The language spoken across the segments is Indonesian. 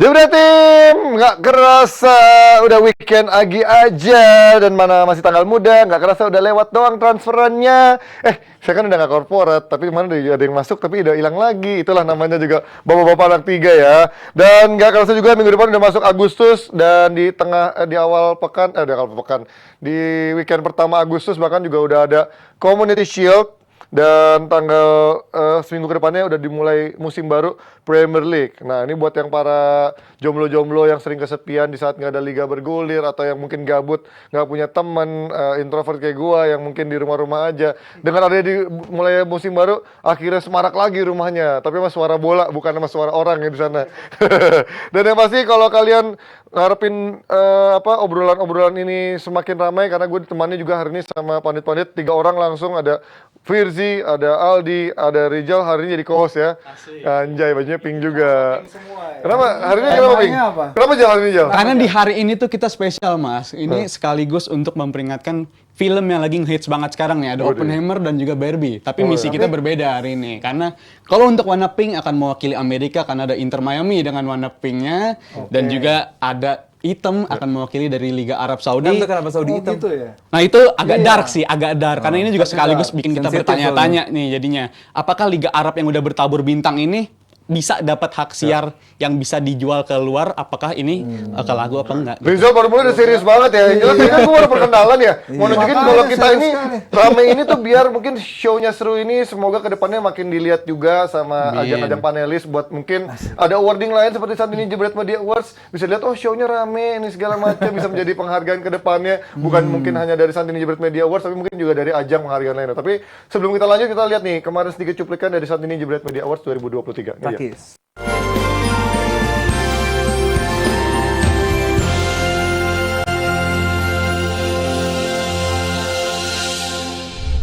Dibra Tim, nggak kerasa udah weekend lagi aja dan mana masih tanggal muda, nggak kerasa udah lewat doang transferannya. Saya kan udah nggak korporat, tapi mana ada yang masuk tapi udah hilang lagi. Itulah namanya juga bapak-bapak anak tiga ya. Dan nggak kerasa juga minggu depan udah masuk Agustus dan di awal pekan, di weekend pertama Agustus bahkan juga udah ada Community Shield. Dan tanggal seminggu ke depannya udah dimulai musim baru Premier League. Nah ini buat yang para jomblo-jomblo yang sering kesepian di saat nggak ada liga bergulir, atau yang mungkin gabut, nggak punya teman, introvert kayak gua yang mungkin di rumah-rumah aja. Dengan ada di mulai musim baru, akhirnya semarak lagi rumahnya. Tapi sama suara bola, bukan sama suara orang ya di sana. Dan yang pasti kalau kalian ngarepin obrolan-obrolan ini semakin ramai, karena gue ditemani juga hari ini sama pandit-pandit 3 orang langsung. Ada Firzi, ada Aldi, ada Rizal, hari ini jadi co-host ya. Asik. Anjay, bajunya pink juga. Pink semua ya. Kenapa? Hari ini kenapa pink? Apa? Kenapa Jal hari ini Jal? Karena di hari ini tuh kita spesial Mas. Ini sekaligus untuk memperingatkan film yang lagi ngehits banget sekarang nih. Ada Oppenheimer dan juga Barbie. Tapi misi kita berbeda hari ini. Karena kalau untuk warna pink akan mewakili Amerika, karena ada Inter Miami dengan warna pinknya. Dan juga ada hitam akan mewakili dari Liga Arab Saudi. Kenapa Saudi hitam? Gitu ya? Nah itu agak dark sih, agak dark. Karena ini juga sekaligus bikin kita bertanya-tanya nih jadinya. Apakah Liga Arab yang udah bertabur bintang ini bisa dapat hak siar yang bisa dijual ke luar? Apakah ini ke lagu apa enggak? Rizal baru mulai udah serius banget ya. Jelas ini kan gue baru perkenalan ya. Mau nunjukin kalau kita ini rame ini tuh biar mungkin show-nya seru ini, semoga kedepannya makin dilihat juga sama ajang-ajang panelis, buat mungkin ada awarding lain seperti saat ini Jebret Media Awards, bisa lihat oh show-nya rame ini segala macam, bisa menjadi penghargaan kedepannya, bukan mungkin hanya dari Santini Jebret Media Awards, tapi mungkin juga dari ajang penghargaan lainnya. Tapi sebelum kita lanjut, kita lihat nih kemarin sedikit cuplikan dari Santini Jebret Media Awards 2023. Takis.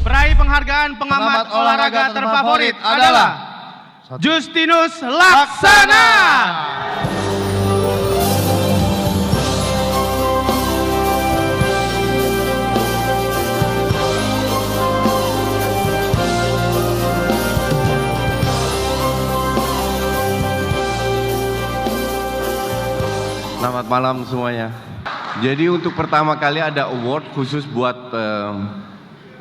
Peraih penghargaan pengamat olahraga terfavorit adalah Justinus Laksana. Selamat malam semuanya. Jadi untuk pertama kali ada award khusus buat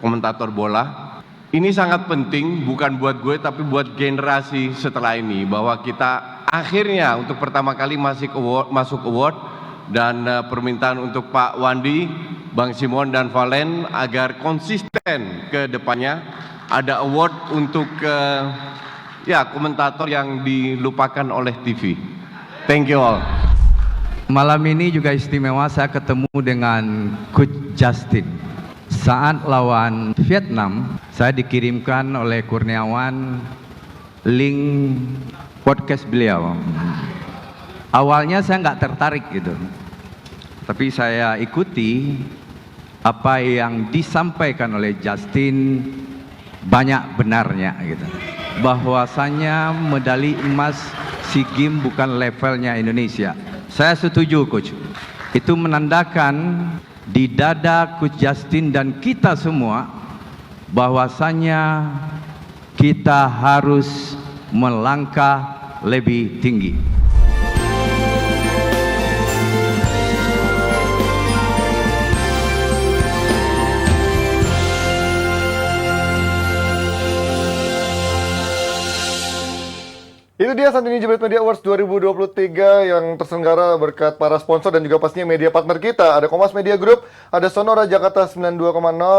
komentator bola. Ini sangat penting, bukan buat gue tapi buat generasi setelah ini, bahwa kita akhirnya untuk pertama kali masuk award. Dan permintaan untuk Pak Wandi, Bang Simon dan Valen agar konsisten ke depannya, ada award untuk komentator yang dilupakan oleh TV. Thank you all. Malam ini juga istimewa, saya ketemu dengan Coach Justin. Saat lawan Vietnam, saya dikirimkan oleh Kurniawan link podcast beliau. Awalnya saya nggak tertarik gitu, tapi saya ikuti apa yang disampaikan oleh Justin, banyak benarnya gitu. Bahwasanya medali emas SEA Games bukan levelnya Indonesia. Saya setuju Coach. Itu menandakan di dada Coach Justin dan kita semua bahwasanya kita harus melangkah lebih tinggi. Itu dia Santini Jebret Media Awards 2023 yang terselenggara berkat para sponsor dan juga pastinya media partner kita. Ada Kompas Media Group, ada Sonora Jakarta 92,0,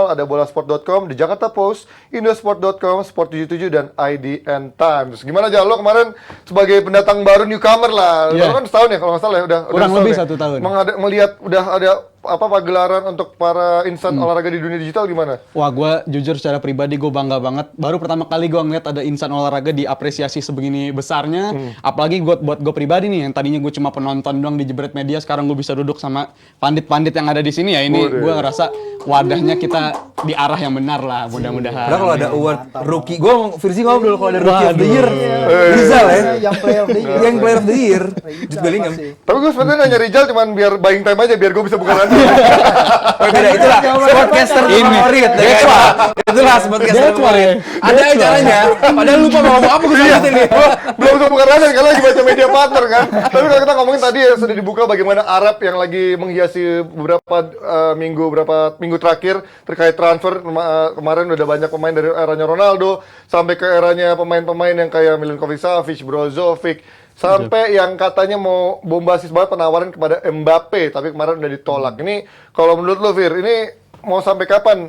ada Bolasport.com, The Jakarta Post, Indosport.com, Sport77 dan IDN Times. Gimana aja lo kemarin sebagai pendatang baru, newcomer lah. Lo kan setahun ya kalau nggak salah ya, udah kurang lebih 1 tahun. Melihat udah ada pagelaran untuk para insan olahraga di dunia digital gimana? Wah, gue jujur secara pribadi gue bangga banget. Baru pertama kali gue ngeliat ada insan olahraga diapresiasi sebegini besarnya. Apalagi buat gue pribadi nih, yang tadinya gue cuma penonton doang di Jebret Media, sekarang gue bisa duduk sama pandit-pandit yang ada di sini ya. Ini gue ngerasa wadahnya kita di arah yang benar lah, mudah-mudahan. Karena kalau ada award rookie, gue Firzi ngobrol kalau ada rookie of the year, Rizal ya, yang player of the year, Jude Bellingham. Tapi gue sebenarnya nanya Rizal cuman biar buying time aja, biar gue bisa buka lagi. Beda itulah podcaster Ini. favorit. That's why. Itulah podcaster That's why. favorit. Ada acaranya, padahal lupa mau ngomong apa gue sebutin nih. Belum bisa buka raden karena lagi baca media partner kan. Tapi kalau kita ngomongin tadi ya sudah dibuka bagaimana Arab yang lagi menghiasi beberapa minggu terakhir terkait transfer. Kemarin udah banyak pemain dari eranya Ronaldo sampai ke eranya pemain-pemain yang kayak Milinkovic Savic, Brozovic, sampai yang katanya mau bombastis banget penawaran kepada Mbappe, tapi kemarin udah ditolak. Ini kalau menurut lo Fir, ini mau sampai kapan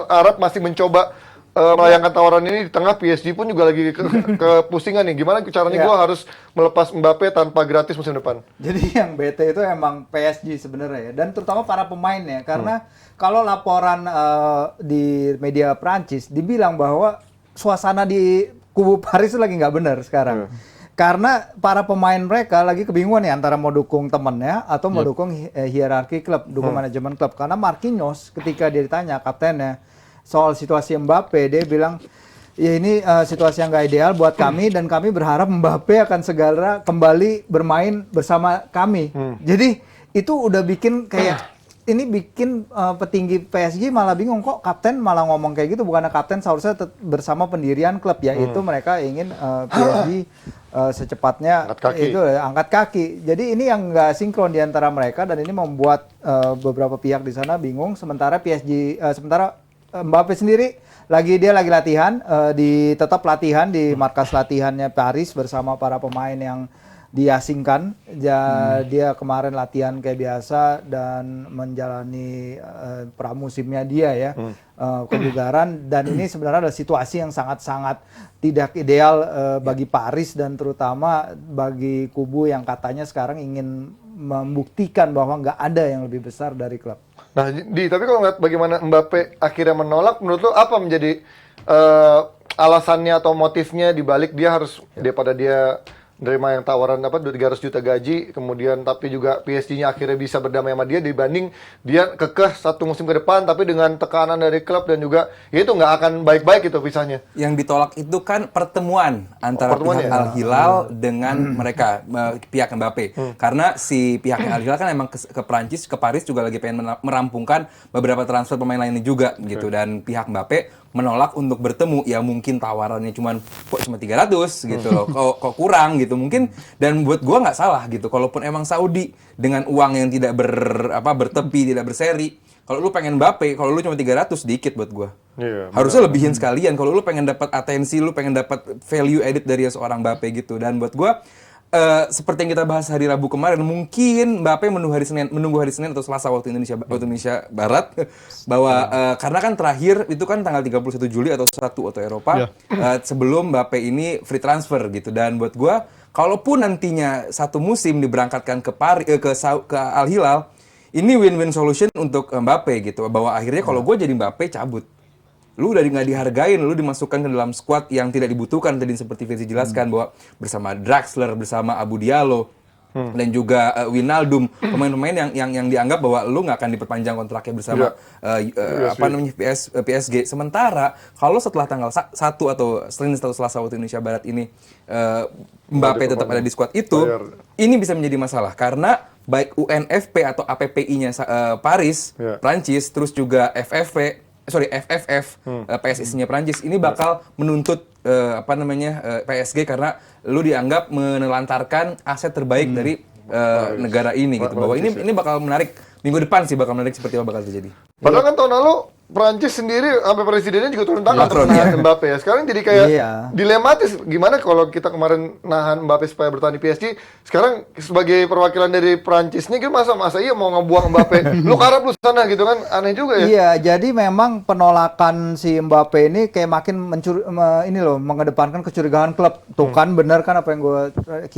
Arab masih mencoba melayangkan tawaran ini di tengah PSG pun juga lagi kepusingan nih. Gimana caranya Ya. gue harus melepas Mbappe tanpa gratis musim depan? Jadi yang bete itu emang PSG sebenarnya ya, dan terutama para pemainnya, karena kalau laporan di media Prancis dibilang bahwa suasana di kubu Paris itu lagi nggak benar sekarang. Karena para pemain mereka lagi kebingungan nih antara mau dukung temennya atau mau dukung hierarki klub, dukung manajemen klub. Karena Marquinhos ketika dia ditanya kaptennya soal situasi Mbappe, dia bilang ya ini situasi yang nggak ideal buat kami dan kami berharap Mbappe akan segera kembali bermain bersama kami. Jadi itu udah bikin kayak ini bikin petinggi PSG malah bingung, kok kapten malah ngomong kayak gitu, bukannya kapten seharusnya bersama pendirian klub, yaitu mereka ingin PSG secepatnya Angkat kaki. itu angkat kaki. Jadi ini yang nggak sinkron di antara mereka dan ini membuat beberapa pihak di sana bingung. Sementara sementara Mbappe sendiri lagi latihan tetap latihan di markas latihannya Paris bersama para pemain yang diasingkan. Dia kemarin latihan kayak biasa dan menjalani pramusimnya dia ya, kebugaran, dan ini sebenarnya adalah situasi yang sangat-sangat tidak ideal bagi Paris dan terutama bagi kubu yang katanya sekarang ingin membuktikan bahwa nggak ada yang lebih besar dari klub. Nah, tapi kalau ngeliat bagaimana Mbappe akhirnya menolak, menurut lo apa menjadi alasannya atau motifnya dibalik dia harus daripada dia nerima yang tawaran 300 juta gaji, kemudian tapi juga PSG-nya akhirnya bisa berdamai sama dia dibanding dia kekeh satu musim ke depan tapi dengan tekanan dari klub dan juga ya itu nggak akan baik-baik itu pisahnya. Yang ditolak itu kan pertemuan antara pihak ya? Al Hilal dengan mereka, pihak Mbappe. Karena si pihak Al Hilal kan emang ke Prancis, ke Paris juga lagi pengen merampungkan beberapa transfer pemain lainnya juga gitu, dan pihak Mbappe menolak untuk bertemu. Ya mungkin tawarannya cuma 300 gitu loh, kok kurang gitu mungkin. Dan buat gua nggak salah gitu, kalaupun emang Saudi dengan uang yang tidak bertepi, tidak berseri, kalau lu pengen Mbappe, kalau lu cuma 300 sedikit buat gua. Iya, Harusnya lebihin sekalian kalau lu pengen dapat atensi, lu pengen dapat value added dari seorang Mbappe gitu. Dan buat gua seperti yang kita bahas hari Rabu kemarin, mungkin Mbappe menunggu hari Senin atau Selasa waktu Indonesia Barat bahwa karena kan terakhir itu kan tanggal 31 Juli atau 1 atau Eropa sebelum Mbappe ini free transfer gitu. Dan buat gua kalaupun nantinya satu musim diberangkatkan ke Al Hilal, ini win-win solution untuk Mbappe gitu, bahwa akhirnya kalau gue jadi Mbappe cabut, lu udah nggak dihargain, lu dimasukkan ke dalam squad yang tidak dibutuhkan tadi seperti Firzi jelaskan, bahwa bersama Draxler, bersama Abu Diallo, dan juga Wijnaldum, pemain-pemain yang dianggap bahwa lu nggak akan diperpanjang kontraknya bersama PSG. Sementara kalau setelah tanggal 1 atau Senin atau Selasa waktu Indonesia Barat ini Mbappe tetap ada di squad itu, ini bisa menjadi masalah karena baik UNFP atau APPI-nya Paris, Prancis, terus juga FFF, PSSI-nya Prancis ini bakal menuntut PSG karena lu dianggap menelantarkan aset terbaik dari negara ini gitu. Bahwa ini bakal menarik minggu depan sih, bakal menarik seperti apa bakal terjadi. Padahal kan tahun lalu Prancis sendiri sampai presidennya juga turun tangan untuk menahan Mbappe ya. Sekarang jadi kayak dilematis. Gimana kalau kita kemarin nahan Mbappe supaya bertahan di PSG, sekarang sebagai perwakilan dari Prancis ini masa iya mau ngebuang Mbappe, lu karap lu sana gitu kan, aneh juga ya. Iya, jadi memang penolakan si Mbappe ini kayak makin mengedepankan kecurigaan klub. Tuh kan bener kan apa yang gue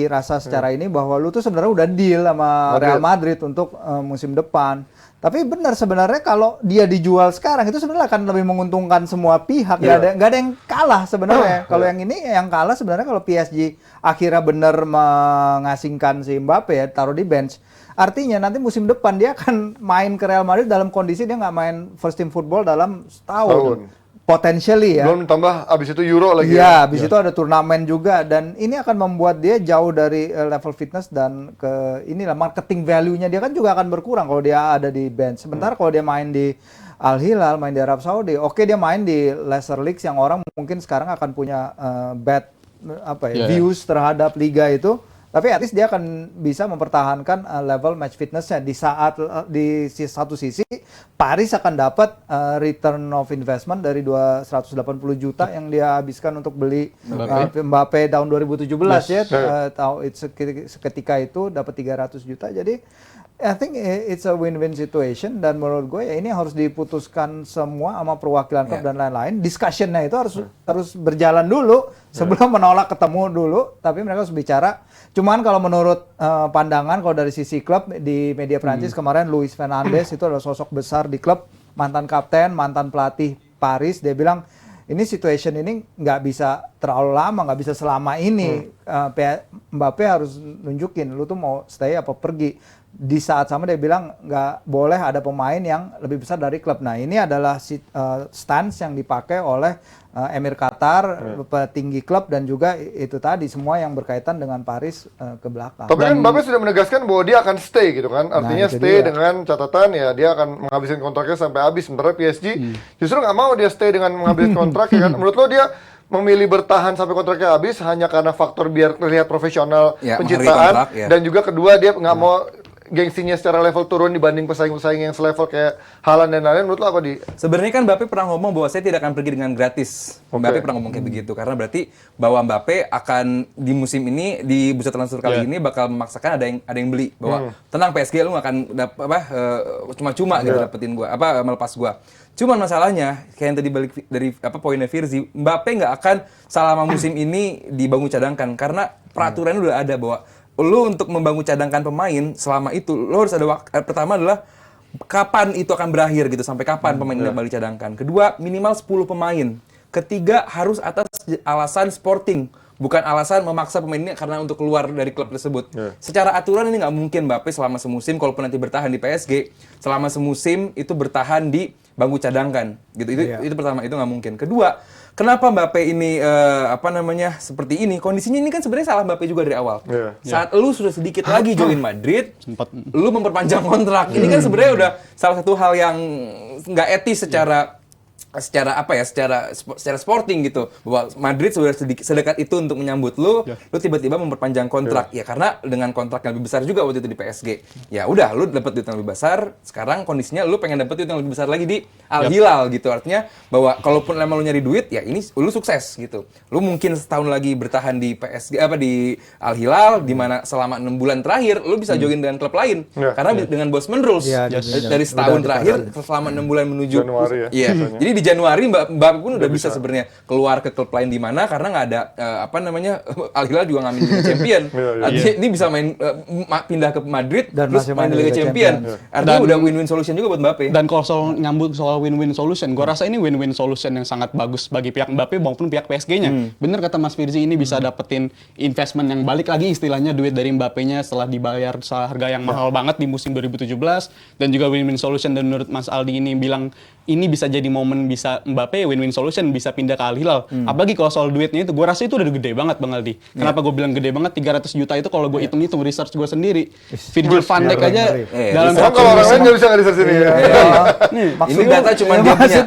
rasa secara ini, bahwa lu tuh sebenarnya udah deal sama Real Madrid untuk musim depan. Tapi benar sebenarnya kalau dia dijual sekarang itu sebenarnya akan lebih menguntungkan semua pihak. Nggak ada yang kalah sebenarnya. Kalau yang ini yang kalah sebenarnya kalau PSG akhirnya benar mengasingkan si Mbappe ya, taruh di bench. Artinya nanti musim depan dia akan main ke Real Madrid dalam kondisi dia nggak main first team football dalam setahun. Potentially ya. Belum tambah abis itu Euro lagi ya. Abis itu ada turnamen juga, dan ini akan membuat dia jauh dari level fitness dan ke inilah marketing value-nya dia kan juga akan berkurang kalau dia ada di bench. Sementara kalau dia main di Al Hilal, main di Arab Saudi. Oke, dia main di lesser leagues yang orang mungkin sekarang akan punya bad views terhadap liga itu. Tapi at least dia akan bisa mempertahankan level match fitness-nya di saat di satu sisi Paris akan dapat return of investment dari 180 juta yang dia habiskan untuk beli Mbappe tahun 2017 ya. Seketika itu dapat 300 juta. Jadi I think it's a win-win situation dan menurut gue ya ini harus diputuskan semua sama perwakilan klub dan lain-lain. Discussion-nya itu harus berjalan dulu sebelum menolak ketemu dulu, tapi mereka harus bicara. Cuman kalau menurut pandangan kalau dari sisi klub di media Prancis kemarin Luis Fernandes itu adalah sosok besar di klub, mantan kapten, mantan pelatih Paris, dia bilang ini situation ini nggak bisa terlalu lama, nggak bisa selama ini. Mbappe harus nunjukin lu tuh mau stay apa pergi. Di saat sama dia bilang nggak boleh ada pemain yang lebih besar dari klub. Nah ini adalah stance yang dipakai oleh Emir Qatar, petinggi klub dan juga itu tadi semua yang berkaitan dengan Paris ke belakang. Tapi kan Mbappe sudah menegaskan bahwa dia akan stay gitu kan, artinya stay dengan catatan ya dia akan menghabiskan kontraknya sampai habis. Sementara PSG justru nggak mau dia stay dengan menghabiskan kontrak ya kan. Menurut lo dia memilih bertahan sampai kontraknya habis hanya karena faktor biar terlihat profesional penciptaan dan juga kedua dia nggak mau gengsinya secara level turun dibanding pesaing-pesaing yang selevel kayak Haaland dan lain-lain. Menurut lo apa di? Sebenarnya kan Mbappe pernah ngomong bahwa saya tidak akan pergi dengan gratis. Mbappe pernah ngomong kayak begitu karena berarti bahwa Mbappe akan di musim ini di bursa transfer kali ini bakal memaksakan ada yang beli bahwa tenang PSG lu nggak akan cuma-cuma gitu dapetin gua melepas gua. Cuman masalahnya kayak yang tadi balik dari poinnya Firzi, Mbappe nggak akan selama musim ini dibangun cadangkan karena peraturannya udah ada bahwa lu untuk membangun cadangkan pemain selama itu lu harus ada pertama adalah kapan itu akan berakhir gitu, sampai kapan pemain ini kembali cadangkan. Kedua, minimal 10 pemain. Ketiga, harus atas alasan sporting, bukan alasan memaksa pemain ini karena untuk keluar dari klub tersebut. Secara aturan ini nggak mungkin Mbappe selama semusim, kalaupun nanti bertahan di PSG, selama semusim itu bertahan di bangku cadangkan gitu. Itu pertama, itu nggak mungkin. Kedua, kenapa Mbappe ini seperti ini? Kondisinya ini kan sebenarnya salah Mbappe juga dari awal. Saat lu sudah sedikit lagi join Madrid, lu memperpanjang kontrak. Ini kan sebenarnya udah salah satu hal yang nggak etis secara sporting gitu, bahwa Madrid sudah sedekat itu untuk menyambut lu tiba-tiba memperpanjang kontrak ya karena dengan kontrak yang lebih besar juga waktu itu di PSG. Ya udah, lu dapat duit yang lebih besar, sekarang kondisinya lu pengen dapat duit yang lebih besar lagi di Al Hilal gitu. Artinya bahwa kalaupun emang lu nyari duit ya ini lu sukses gitu. Lu mungkin setahun lagi bertahan di PSG di Al Hilal di mana selama 6 bulan terakhir lu bisa join dengan klub lain karena dengan Bosman Rules dari setahun terakhir selama 6 bulan menuju Januari jadi di Januari Mbappe pun udah bisa sebenarnya keluar ke klub lain di mana karena nggak ada Al Hilal juga ngambil Liga Champion. Artinya ini bisa main pindah ke Madrid dan terus main di Liga Champion. Artinya udah win-win solution juga buat Mbappe. Dan kalau nyambung soal win-win solution, gua rasa ini win-win solution yang sangat bagus bagi pihak Mbappe maupun pihak PSG-nya. Bener kata Mas Firzi, ini bisa dapetin investment yang balik lagi istilahnya duit dari Mbappe-nya setelah dibayar harga yang mahal banget di musim 2017 dan juga win-win solution. Dan menurut Mas Aldi ini bilang ini bisa jadi momen bisa Mbappe win-win solution bisa pindah ke Al Hilal. Apalagi kalau soal duitnya itu, gue rasa itu udah gede banget Bang Aldi. Kenapa gue bilang gede banget? 300 juta itu kalau gue hitung-hitung research gue sendiri. Virgil van Dijk aja dalam kalau orang lain nggak bisa nge-research ini ya. Ini data cuma dia punya.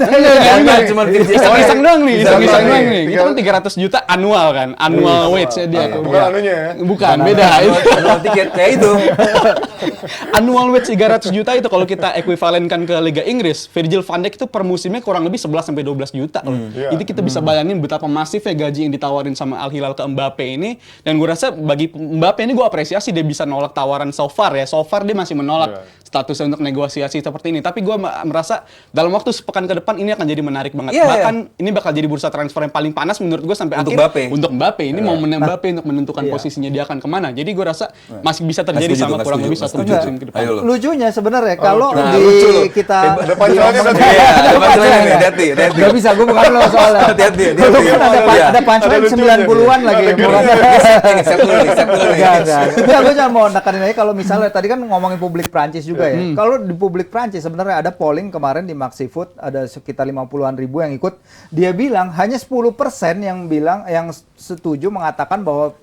Cuma iseng doang nih. Itu kan 300 juta annual kan. Annual wage dia. Bukan anunya ya. Bukan, beda. Annual tiket kayak itu. Annual wage 300 juta itu kalau kita ekuivalenkan ke Liga Inggris, Virgil van Dijk itu per musimnya kurang lebih 11 sampai 12 juta loh. Jadi kita bisa bayangin betapa masifnya gaji yang ditawarin sama Al Hilal ke Mbappe ini. Dan gue rasa bagi Mbappe ini gue apresiasi dia bisa nolak tawaran so far ya. So far dia masih menolak statusnya untuk negosiasi seperti ini. Tapi gue merasa dalam waktu sepekan ke depan ini akan jadi menarik banget. Bahkan ini bakal jadi bursa transfer yang paling panas menurut gue sampai untuk akhir. Untuk Mbappe. Ini momen Mbappe untuk menentukan posisinya dia akan kemana. Jadi gue rasa masih bisa terjadi sama kurang lebih 1 musim ke depan. Lucunya sebenarnya kalau kita Gak bisa, gue bukan lo soalnya. Hati-hati. Ada punchline 90-an lagi. Enggak, gue cuma mau nekanin aja kalau misalnya tadi kan ngomongin publik Prancis juga ya. Kalau di publik Prancis sebenarnya ada polling kemarin di Maxifoot, ada sekitar 50-an ribu yang ikut. Dia bilang hanya 10% yang setuju mengatakan bahwa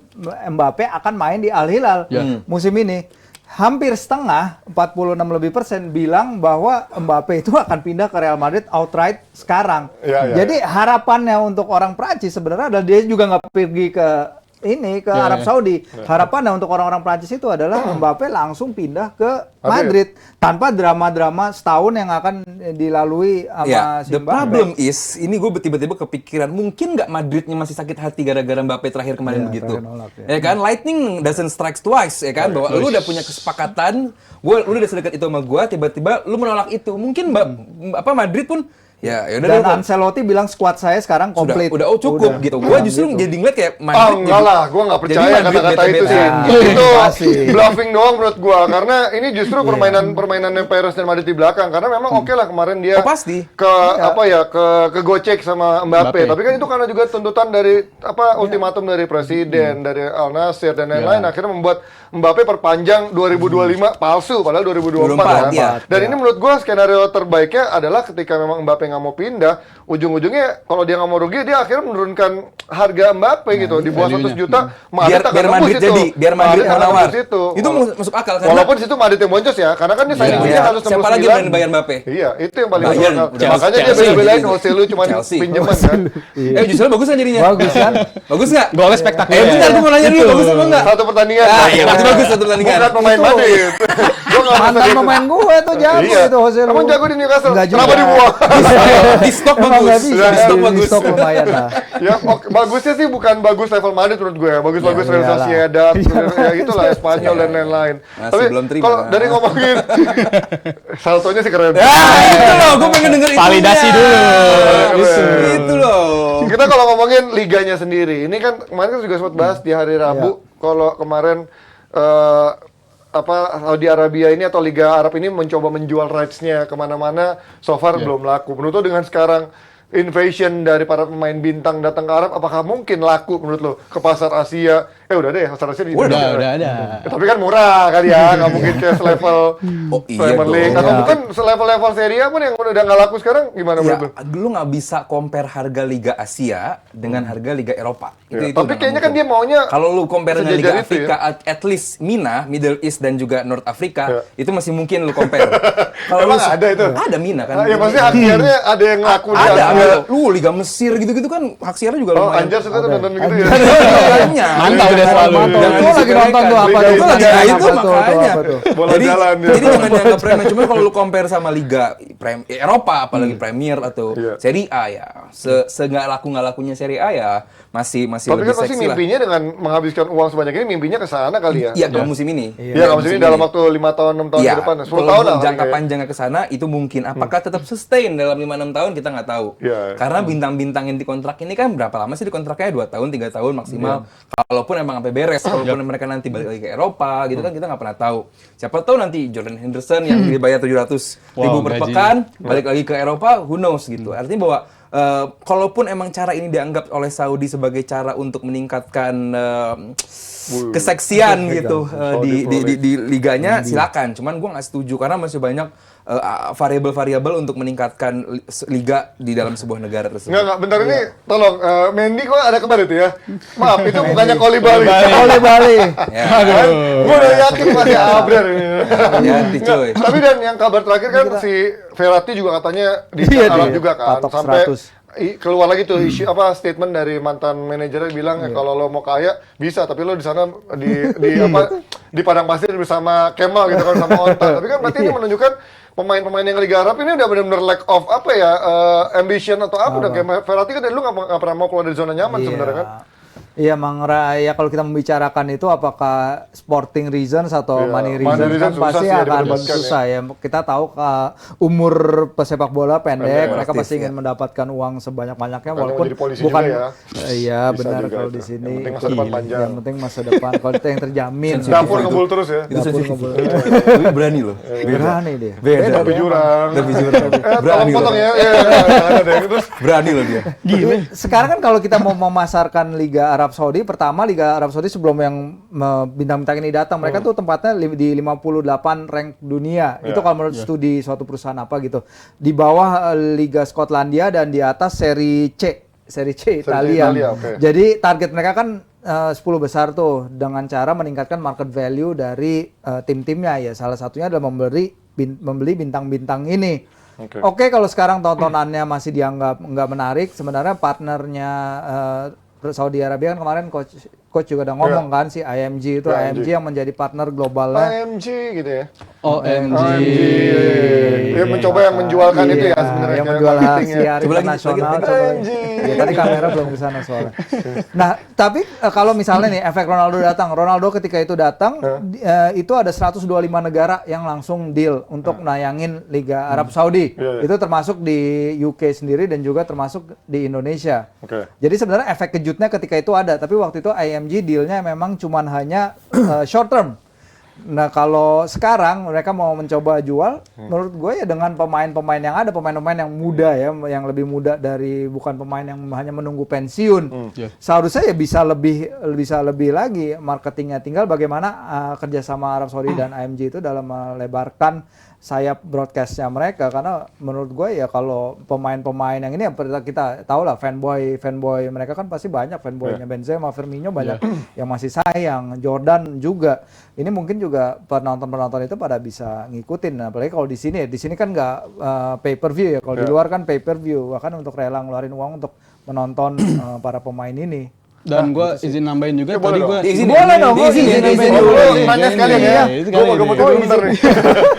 Mbappe akan main di Al Hilal musim ini. hampir setengah, 46% bilang bahwa Mbappe itu akan pindah ke Real Madrid outright sekarang. Jadi harapannya untuk orang Prancis sebenarnya adalah dia juga nggak pergi ke Arab Saudi. Harapannya untuk orang-orang Prancis itu adalah Mbappe langsung pindah ke Madrid tanpa drama-drama setahun yang akan dilalui sama The problem is, ini gue tiba-tiba kepikiran, mungkin nggak Madridnya masih sakit hati gara-gara Mbappe terakhir kemarin begitu. Ya kan, lightning doesn't strike twice, ya kan, bahwa lu udah punya kesepakatan, lu udah sedekat itu sama gue, tiba-tiba lu menolak itu. Mungkin Madrid pun ya udah. Dan Ancelotti bilang skuad saya sekarang komplit. Udah cukup gitu. Gua justru gitu. jadi ngeliat kayak Madrid. Enggak lah, gua nggak percaya kata-kata itu sih. Itu bluffing doang menurut gua, karena ini justru permainannya Perez dan Madrid di belakang. Karena memang oke lah kemarin dia pasti ke gocek sama Mbappe. Tapi kan itu karena juga tuntutan dari ultimatum dari presiden, dari Al Nassr dan lain-lain, akhirnya membuat Mbappe perpanjang 2025 palsu padahal 2024 kan. Dan ini menurut gua skenario terbaiknya adalah ketika memang Mbappe nggak mau pindah, ujung-ujungnya kalau dia nggak mau rugi, dia akhirnya menurunkan harga Mbappe gitu, di bawah 100 juta. Biar Madrid jadi, biar Madrid menawar. Itu masuk akal kan? Walaupun situ Madrid yang boncos ya, karena kan dia signingnya harus 69. Siapa lagi yang bayar Mbappe? Iya, itu yang paling masuk akal. Makanya dia bela-belain Joselu cuma pinjaman kan. Justru bagus kan jadinya? Bagus kan? Bagus nggak? Golnya spektakuler. Bentar, gue mau nanya dulu, bagus apa enggak? Satu pertandingan. Iya, berarti bagus satu pertandingan. Bukan pemain Madrid. Gua nggak Mantan bisa gitu. pemain gue tuh jago itu Joselu. Emang jago di Newcastle. Nggak juga. Kenapa dibuang? Di stok Emang bagus. nggak bisa, Di stok bagus. di stok lumayan lah. Ya, bagusnya sih bukan bagus level Madrid menurut gue ya. Bagus-bagus Real iyalah. Sociedad, ya itulah Spanyol dan lain-lain. Masih Tapi belum terima. kalau dari ngomongin saltonya sih keren. Itu loh, gue pengen denger itu. Validasi dulu. Itu loh. Kita kalau ngomongin liganya sendiri, ini kan kemarin kan juga sempat bahas di hari Rabu. Kalau kemarin Saudi Arabia ini atau Liga Arab ini mencoba menjual rights-nya kemana-mana, so far belum laku. Menurut lo dengan sekarang invasion dari para pemain bintang datang ke Arab, apakah mungkin laku menurut lo ke pasar Asia? Udah deh, pasar Asia di Indonesia. Udah ada. Tapi kan murah kali ya, nggak mungkin kayak selevel Premier League. dong. Atau mungkin selevel-level Serie A pun yang udah nggak laku sekarang, gimana menurut lo? Lu nggak bisa compare harga Liga Asia dengan harga Liga Eropa. Tapi kayaknya kan dia maunya kalau lu compare dengan Liga sejajar itu Afrika, at least MENA, Middle East dan juga North Africa, itu masih mungkin lu compare. Kalau Emang ada itu? Ada MENA kan. Ya maksudnya hak siarnya ada yang ngaku di Ada. Asia. Lu Liga Mesir gitu-gitu kan hak siarnya juga Oh, lumayan. Anjar suka tuh nonton gitu ya. Banyak. Mantap udah selalu. Itu lagi nonton tuh apa tuh? Itu lagi Apa itu tuh, makanya. apa tuh? Bola Jadi jalan ya. jadi jangan dianggap remeh. Cuma kalau lu compare sama Liga Eropa, apalagi Premier atau Iya. Serie A ya, nggak lakunya Serie A ya masih Tapi lebih kan pasti seksi lah. mimpinya dengan menghabiskan uang sebanyak ini, mimpinya ke sana kali ya. Iya, kalau musim ini. Iya, kalau musim ini dalam waktu 5 tahun, 6 tahun Iya, ke depan, 10 kalau tahun lah. jangka paling panjangnya ke sana itu mungkin. Apakah tetap sustain dalam 5-6 tahun kita nggak tahu. Iya. Karena bintang-bintang yang dikontrak ini kan berapa lama sih dikontraknya? 2 tahun, 3 tahun maksimal. Kalaupun emang sampai beres, kalaupun mereka nanti balik lagi ke Eropa gitu kan kita nggak pernah tahu. Siapa tahu nanti Jordan Henderson yang dibayar 700.000 per gaji. pekan balik lagi ke Eropa, who knows gitu. Artinya bahwa kalaupun emang cara ini dianggap oleh Saudi sebagai cara untuk meningkatkan keseksian gitu di liganya, silakan. Cuman gue nggak setuju karena masih banyak variabel-variabel untuk meningkatkan liga di dalam sebuah negara tersebut. Enggak, bentar ini tolong, Mendy kok ada kabar itu ya? Maaf, itu bukannya Koli Bali. Oleh Bali. Ya. Gue udah yakin masih Abrar ini. Hati-hati, coy. Tapi dan yang kabar terakhir kan si Verratti juga katanya di Iya, Arab dia. juga kan. Patok Sampai 100. keluar lagi tuh isu statement dari mantan manajernya bilang kalau lo mau kaya bisa, tapi lo di sana di padang pasir bersama Kemal gitu kan, sama Onta. Tapi kan berarti ini menunjukkan pemain-pemain yang Liga Arab ini udah benar-benar lack of ambition atau apa. Udah kayak Verratti kan dari dulu nggak pernah mau keluar dari zona nyaman sebenarnya kan. Iya, Mang ya kalau kita membicarakan itu apakah sporting reasons atau Iya, money money reasons reasons kan pasti susah sih akan diperdebatkan susah ya. Kita tahu umur pesepak bola pendek, mereka pasti ingin mendapatkan uang sebanyak-banyaknya Kadang walaupun jadi polisi bukan juga ya. Iya, Bisa benar juga kalau itu. di sini. Yang penting masa depan panjang. Yang penting masa depan. Kalau itu yang terjamin. Dapur ngebul terus ya. Itu Dapur sensitif. ngebul. Tapi berani loh. Berani dia. Beda. Tapi jurang. Tapi jurang. Tolong Berani loh. potong ya. Ada deh. Terus Berani loh dia. Sekarang kan kalau kita mau memasarkan Liga Arab Saudi, pertama Liga Arab Saudi sebelum yang bintang-bintang ini datang, mereka tuh tempatnya di 58 rank dunia. Itu kalau menurut studi suatu perusahaan apa gitu. Di bawah Liga Skotlandia dan di atas Serie C Italia. Italia, oke. Jadi target mereka kan 10 besar tuh dengan cara meningkatkan market value dari tim-timnya ya. Salah satunya adalah membeli bintang-bintang ini. Oke, kalau sekarang tontonannya masih dianggap nggak menarik, sebenarnya partnernya Saudi Arabia kan kemarin coach juga udah ngomong kan si IMG itu IMG yang menjadi partner globalnya. AMG gitu ya. OMG. Dia mencoba yang menjualkan itu ya sebenarnya. Yang kayak menjual marketingnya. siar Coba lagi, internasional. lagi. coba lagi. AMG. Ya, tadi kamera belum ke sana soalnya. Nah, tapi kalau misalnya nih efek Ronaldo datang, Ronaldo ketika itu datang itu ada 125 negara yang langsung deal untuk nayangin Liga Arab Saudi. Iya. Itu termasuk di UK sendiri dan juga termasuk di Indonesia. Oke. Jadi sebenarnya efek kejutnya ketika itu ada, tapi waktu itu IMG dealnya memang cuman hanya short term. Nah kalau sekarang mereka mau mencoba jual, menurut gue ya dengan pemain-pemain yang ada, pemain-pemain yang muda ya, yang lebih muda dari bukan pemain yang hanya menunggu pensiun. Seharusnya ya bisa lebih lagi marketingnya. Tinggal bagaimana kerjasama Arab Saudi dan IMG itu dalam melebarkan sayap broadcastnya mereka, karena menurut gue ya kalau pemain-pemain yang ini kita tahu lah fanboy mereka kan pasti banyak fanboynya Benzema, Firmino banyak yang masih sayang, Jordan juga. Ini mungkin juga penonton itu pada bisa ngikutin. Nah, apalagi kalau di sini kan nggak pay per view ya. Kalau di luar kan pay per view, bahkan untuk rela ngeluarin uang untuk menonton para pemain ini. Dan gue izin nambahin juga, boleh tadi dong. gue Boleh dong, Izin izin dulu. dulu. Nanya sekalian ya. Gue mau gemuk dulu bentar nih.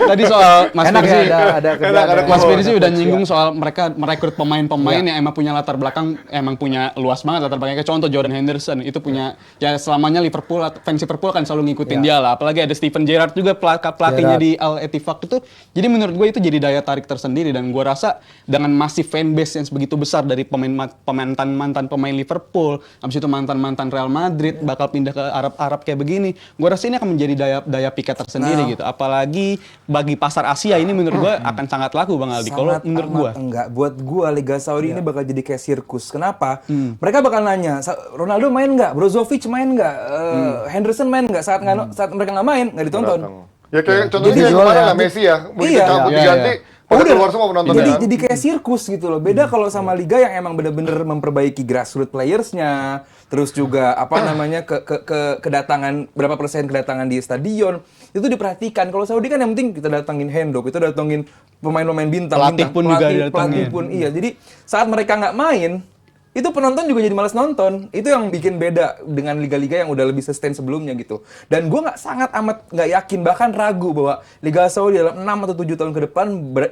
Tadi soal Mas Enak Firzi, ya ada kerjaan. Mas ya. Firzi udah nyinggung soal mereka merekrut pemain-pemain yang emang punya latar belakang, emang punya luas banget latar belakangnya. Contoh Jordan Henderson itu punya ya selamanya Liverpool, fans Liverpool kan selalu ngikutin dia lah. Apalagi ada Steven Gerrard juga pelatihnya di Al Ettifaq itu. Jadi menurut gue itu jadi daya tarik tersendiri, dan gue rasa dengan masih fanbase yang sebegitu besar dari mantan pemain Liverpool, habis itu mantan Real Madrid bakal pindah ke Arab kayak begini. Gue rasa ini akan menjadi daya pikat tersendiri gitu. Apalagi bagi pasar Asia ini menurut gue akan sangat laku Bang Aldi. Kalau menurut gue enggak, buat gue Liga Saudi ini bakal jadi kayak sirkus. Kenapa? Mereka bakal nanya, Ronaldo main nggak? Brozovic main nggak? Henderson main nggak? Saat mereka nggak main, nggak ditonton. Ya kayak contohnya Jadi yang jual kemarin ya. lah Messi ya. Begitu Iya. cabut Iya, diganti, pada keluar semua penontonnya. Jadi kayak sirkus gitu loh. Beda kalau sama liga yang emang bener-bener memperbaiki grassroots playersnya, terus juga apa namanya kedatangan berapa persen kedatangan di stadion itu diperhatikan. Kalau Saudi kan yang penting kita datangin Hendo, kita datangin pemain-pemain bintang, Pelatih pun juga didatengin. pelatih pun iya. Jadi saat mereka nggak main, itu penonton juga jadi malas nonton. Itu yang bikin beda dengan liga-liga yang udah lebih sustain sebelumnya gitu. Dan gue sangat amat nggak yakin, bahkan ragu bahwa Liga Saudi dalam 6 atau 7 tahun ke depan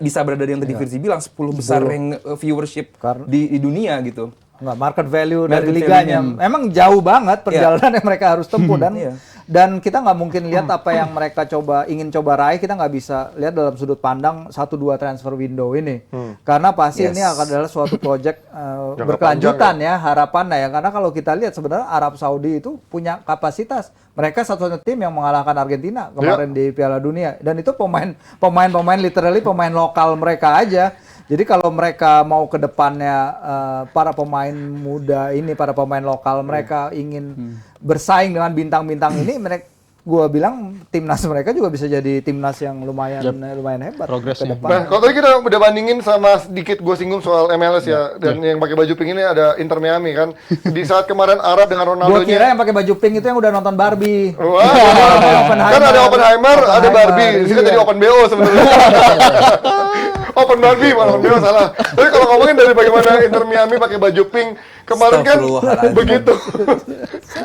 bisa berada di yang tadi Firzi bilang 10 besar rank viewership di dunia gitu. Enggak, market value dari Market liganya. value-nya. Emang jauh banget perjalanan yang mereka harus tempuh Iya. dan kita nggak mungkin lihat apa yang mereka ingin coba raih, kita nggak bisa lihat dalam sudut pandang 1-2 transfer window ini. Karena pasti ini akan adalah suatu project berkelanjutan ya harapannya ya. Karena kalau kita lihat sebenarnya Arab Saudi itu punya kapasitas. Mereka satu-satunya tim yang mengalahkan Argentina kemarin di Piala Dunia, dan itu pemain literally pemain lokal mereka aja. Jadi kalau mereka mau ke depannya para pemain muda ini, para pemain lokal mereka ingin bersaing dengan bintang-bintang ini, gua bilang timnas mereka juga bisa jadi timnas yang lumayan hebat Progresnya. ke depan. Nah, kalau tadi kita udah bandingin sama sedikit gue singgung soal MLS ya, dan yang pakai baju pink ini ada Inter Miami kan. Di saat kemarin Arab dengan Ronaldo. Gua kira yang pakai baju pink itu yang udah nonton Barbie. Wah, Oppenheimer. kan ada Oppenheimer, ada Barbie. Di sini Iya. tadi Open BO sebenarnya. Open Barbie, malah Open BO salah. Tapi kalau ngomongin dari bagaimana Inter Miami pakai baju pink kemarin kan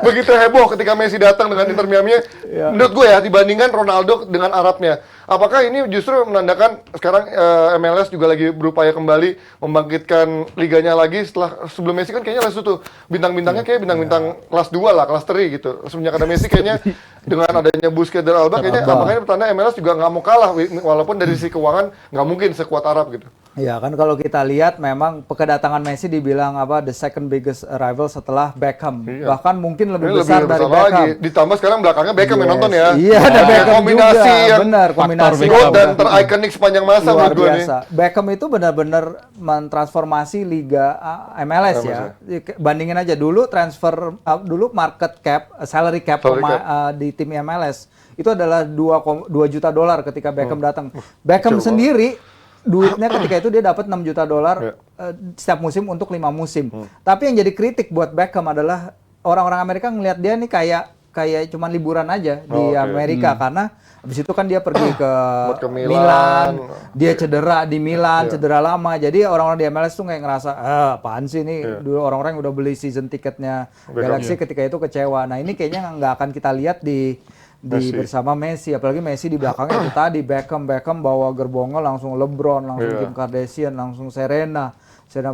begitu heboh ketika Messi datang dengan Inter Miami. Menurut gue ya dibandingkan Ronaldo dengan Arabnya. Apakah ini justru menandakan sekarang MLS juga lagi berupaya kembali membangkitkan liganya lagi setelah sebelum Messi kan kayaknya lesu tuh bintang-bintangnya kayak bintang-bintang kelas 2 lah, kelas 3 gitu. Semenjak ada Messi kayaknya dengan adanya Busquets dan Alba kayaknya makanya pertanda MLS juga nggak mau kalah walaupun dari sisi keuangan nggak mungkin sekuat Arab gitu. Ya kan kalau kita lihat memang kedatangan Messi dibilang the second biggest arrival setelah Beckham. Iya. Bahkan mungkin lebih Ini besar dari Beckham. lagi. Ditambah sekarang belakangnya Beckham yang nonton ya. Iya, ada Beckham kombinasi juga. yang Benar, kombinasi gold dan terikonik sepanjang masa luar menurut gue nih. biasa. Beckham itu benar-benar mentransformasi liga MLS ya. Bandingin aja dulu dulu market cap, salary cap di tim MLS itu adalah $2 juta ketika Beckham datang. Beckham sendiri duitnya ketika itu dia dapat $6 juta setiap musim untuk 5 musim. Tapi yang jadi kritik buat Beckham adalah orang-orang Amerika ngelihat dia nih kayak cuman liburan aja di Amerika karena habis itu kan dia pergi ke Buat ke Milan, Milan. dia cedera di Milan, cedera lama. Jadi orang-orang di MLS tuh kayak ngerasa, apaan sih nih? Dulu orang-orang yang udah beli season tiketnya Galaxy ketika itu kecewa. Nah ini kayaknya nggak akan kita lihat di bersama Messi, apalagi Messi di belakangnya itu tadi Beckham bawa gerbongnya langsung LeBron, langsung Kim Kardashian, langsung Serena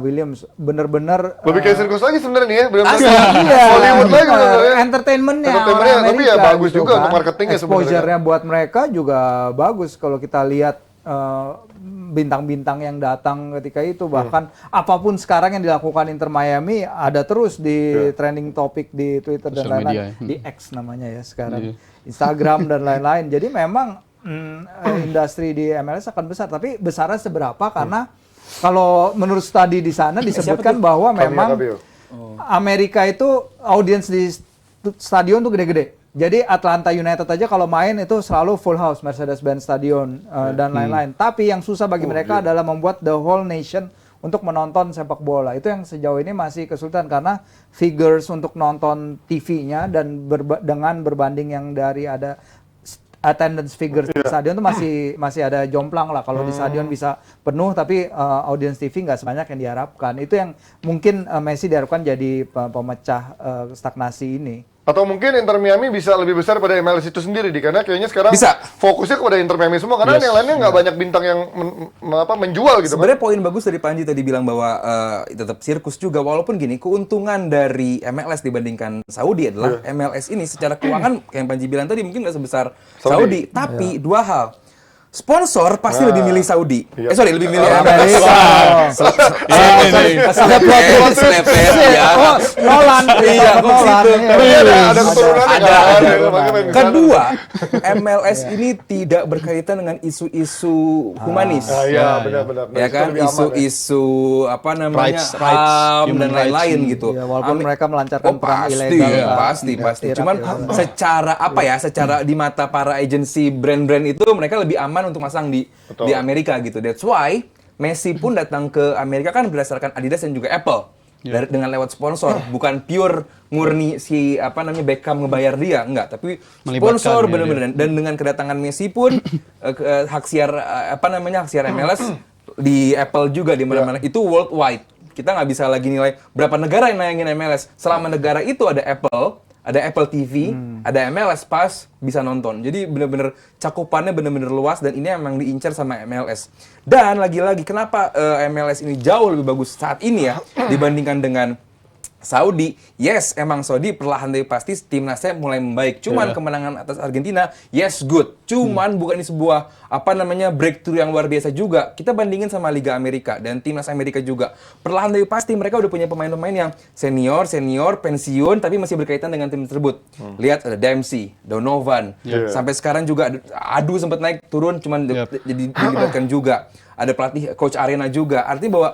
Williams, bener-bener Lebih kayak sirkus lagi sebenarnya nih ya, benar-benar iya, Hollywood lagi bener. bener-bener. Entertainmentnya Entertainmentnya, orang tapi ya Amerika bagus gitu juga kan. untuk marketingnya sebenarnya. Exposure-nya buat mereka juga bagus kalau kita lihat bintang-bintang yang datang ketika itu, bahkan apapun sekarang yang dilakukan Inter Miami ada terus di trending topik di Twitter dan Social media, lain-lain, di X namanya ya sekarang, Instagram dan lain-lain. Jadi memang industri di MLS akan besar, tapi besarnya seberapa karena kalau menurut studi di sana disebutkan bahwa memang Amerika itu audiens di stadion tuh gede-gede. Jadi Atlanta United aja kalau main itu selalu full house Mercedes-Benz Stadion dan lain-lain. Tapi yang susah bagi mereka adalah membuat the whole nation untuk menonton sepak bola. Itu yang sejauh ini masih kesulitan karena figures untuk nonton TV-nya dan dengan berbanding yang dari ada attendance figures di stadion itu masih ada jomplang lah. Kalau di stadion bisa penuh tapi audience TV nggak sebanyak yang diharapkan. Itu yang mungkin Messi diharapkan jadi pemecah stagnasi ini. Atau mungkin Inter Miami bisa lebih besar pada MLS itu sendiri, karena kayaknya sekarang Bisa. fokusnya kepada Inter Miami semua, karena yang lainnya nggak banyak bintang yang menjual gitu kan. Sebenarnya poin bagus dari Panji tadi bilang bahwa tetap sirkus juga, walaupun gini keuntungan dari MLS dibandingkan Saudi adalah MLS ini secara keuangan kayak yang Panji bilang tadi mungkin nggak sebesar Saudi, tapi dua hal. Sponsor pasti lebih milih Saudi. Lebih milih Amerika. Nolan. Iya, kok situ. Ada keturunannya kan. Kedua, MLS ini tidak berkaitan dengan isu-isu humanis. Iya, benar-benar. Ya kan, isu-isu apa namanya, Rights, HAM dan human rights. lain-lain gitu. Ya, walaupun mereka melancarkan perang pasti, ilegal. pasti. Cuman secara secara di mata para agensi brand-brand itu mereka lebih aman untuk masang di Amerika gitu. That's why Messi pun datang ke Amerika kan berdasarkan Adidas dan juga Apple. Dengan lewat sponsor, bukan pure murni si Beckham ngebayar dia, enggak, tapi sponsor bener-bener. Dan dengan kedatangan Messi pun hak siar hak siar MLS di Apple juga di mana-mana itu worldwide. Kita nggak bisa lagi nilai berapa negara yang nayangin MLS. Selama negara itu ada Apple TV, ada MLS Pass, bisa nonton. Jadi bener-bener cakupannya bener-bener luas dan ini emang diincar sama MLS. Dan lagi-lagi kenapa MLS ini jauh lebih bagus saat ini ya dibandingkan dengan Saudi? Yes, emang Saudi perlahan tapi pasti timnasnya mulai membaik. Cuman kemenangan atas Argentina, yes good. Cuman bukan ini sebuah breakthrough yang luar biasa juga. Kita bandingin sama Liga Amerika dan timnas Amerika juga. Perlahan tapi pasti mereka udah punya pemain-pemain yang senior, pensiun tapi masih berkaitan dengan tim tersebut. Lihat ada Dempsey, Donovan. Sampai sekarang juga Adu sempat naik turun cuman jadi dilibatkan juga. Ada pelatih coach Arena juga. Artinya bahwa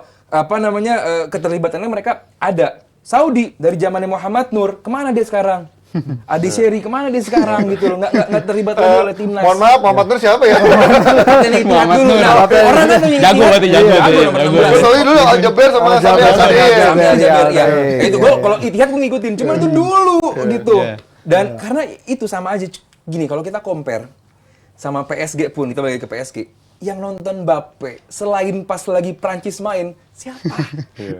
keterlibatannya mereka ada. Saudi dari zamannya Muhammad Nur, kemana dia sekarang? Adi Seri, kemana dia sekarang gitu loh, nggak terlibat lagi oleh timnas. Mohon maaf, Muhammad Nur siapa ya? Muhammad Nur, orang kan yang jago berarti jago. Soalnya dulu Aljaber sama Sadir. Ya. Itu gue kalau Itihad gue ngikutin, cuma itu dulu gitu. Dan karena itu sama aja gini, kalau kita compare sama PSG pun, kita balik ke PSG. Yang nonton Mbappe selain pas lagi Prancis main siapa?